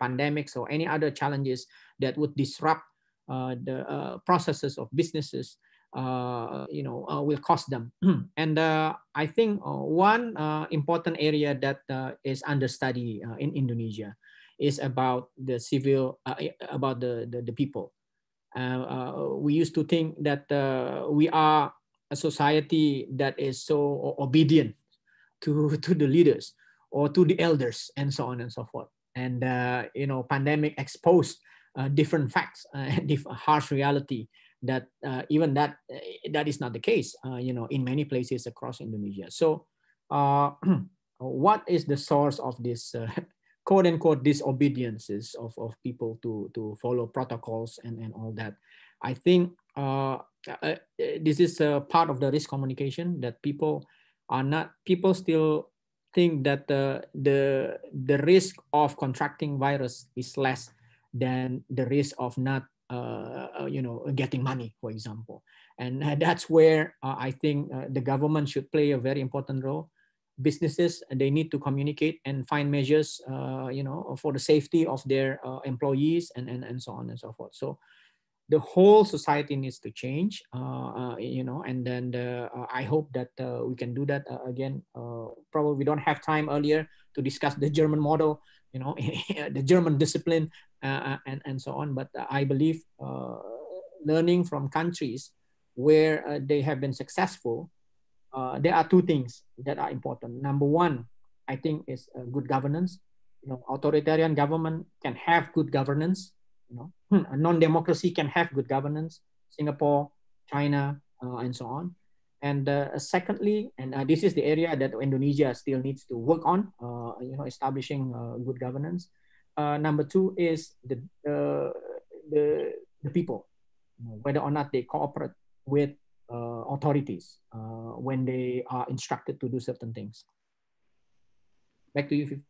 pandemics or any other challenges that would disrupt the processes of businesses will cost them. And I think one important area that is under study in Indonesia is about the civil, about the people. We used to think that we are a society that is so obedient to the leaders or to the elders, and so on and so forth. And pandemic exposed different facts, harsh reality that even that is not the case, in many places across Indonesia. So what is the source of this quote unquote disobediences of people to follow protocols and all that? I think this is a part of the risk communication, that people still think that the risk of contracting virus is less than the risk of not getting money, for example. And that's where I think the government should play a very important role. Businesses, they need to communicate and find measures for the safety of their employees and so on and so forth. So the whole society needs to change, and then I hope that we can do that again. Probably we don't have time earlier to discuss the German model, the German discipline, and so on. But I believe learning from countries where they have been successful, there are two things that are important. Number one, I think, is good governance. Authoritarian government can have good governance. A non-democracy can have good governance. Singapore, China, and so on. And secondly, and this is the area that Indonesia still needs to work on, establishing good governance. Number two is the people, whether or not they cooperate with authorities when they are instructed to do certain things. Back to you, Fifi.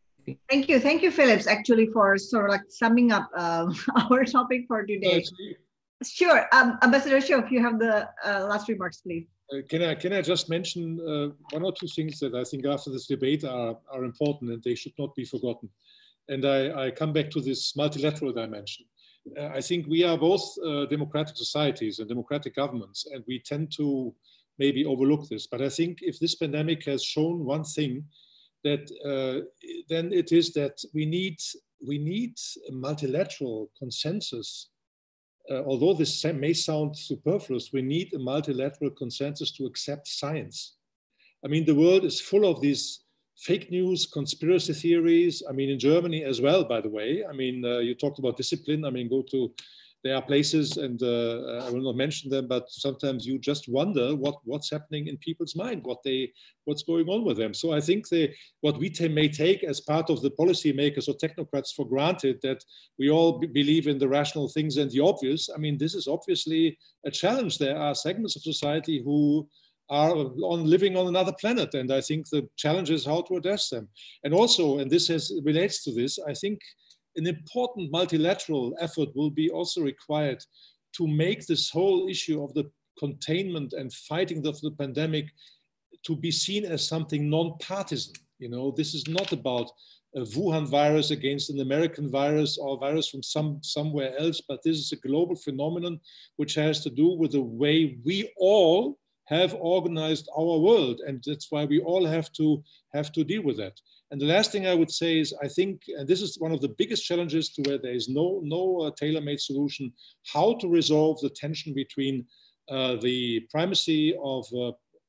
Thank you, Phillips, actually, for sort of like summing up our topic for today. Sure, Ambassador Schoof, you have the last remarks, please. Can I just mention one or two things that I think after this debate are important and they should not be forgotten. And I come back to this multilateral dimension. I think we are both democratic societies and democratic governments, and we tend to maybe overlook this. But I think if this pandemic has shown one thing, that then it is that we need a multilateral consensus. Although this may sound superfluous, we need a multilateral consensus to accept science. I mean, the world is full of these fake news, conspiracy theories. I mean, in Germany as well, by the way. I mean, you talked about discipline. I mean, there are places, and I will not mention them, but sometimes you just wonder what's happening in people's mind, what's going on with them. So I think what we may take as part of the policymakers or technocrats for granted, that we all believe in the rational things and the obvious. I mean, this is obviously a challenge. There are segments of society who are living on another planet, and I think the challenge is how to address them. And also, and this relates to this, I think an important multilateral effort will be also required to make this whole issue of the containment and fighting of the pandemic to be seen as something non-partisan. This is not about a Wuhan virus against an American virus or a virus from somewhere else, but this is a global phenomenon which has to do with the way we all have organized our world, and that's why we all have to deal with that. And the last thing I would say is, I think, and this is one of the biggest challenges to where there is no tailor-made solution, how to resolve the tension between the primacy of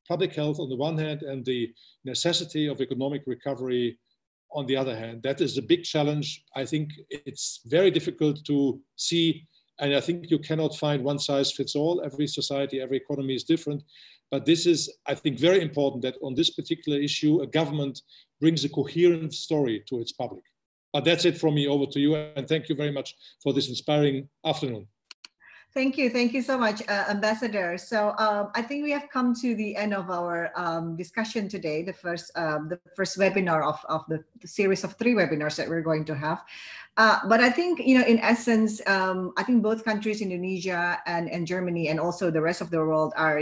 public health on the one hand and the necessity of economic recovery on the other hand. That is a big challenge. I think it's very difficult to see, and I think you cannot find one size fits all. Every society, every economy is different. But this is, I think, very important that on this particular issue, a government brings a coherent story to its public. But that's it from me. Over to you. And thank you very much for this inspiring afternoon. Thank you so much, Ambassador. So I think we have come to the end of our discussion today, the first webinar of the series of 3 webinars that we're going to have. But I think, in essence, I think both countries, Indonesia and Germany, and also the rest of the world are,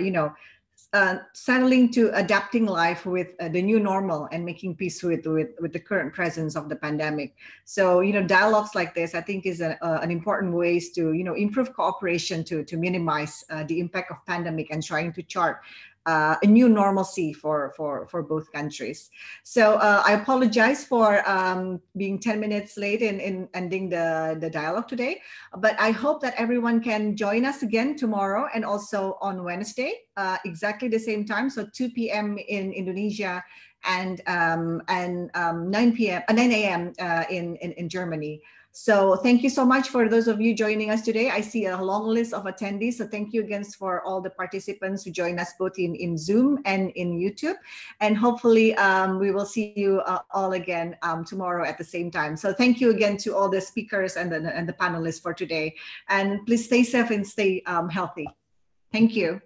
settling to adapting life with the new normal and making peace with the current presence of the pandemic. So, dialogues like this, I think, is an important ways to, improve cooperation to minimize the impact of pandemic and trying to chart a new normalcy for both countries. So I apologize for being 10 minutes late in ending the dialogue today, but I hope that everyone can join us again tomorrow and also on Wednesday, exactly the same time, so 2 p.m. in Indonesia and 9 a.m. In Germany. So thank you so much for those of you joining us today. I see a long list of attendees. So thank you again for all the participants who join us both in Zoom and in YouTube. And hopefully we will see you all again tomorrow at the same time. So thank you again to all the speakers and the panelists for today. And please stay safe and stay healthy. Thank you.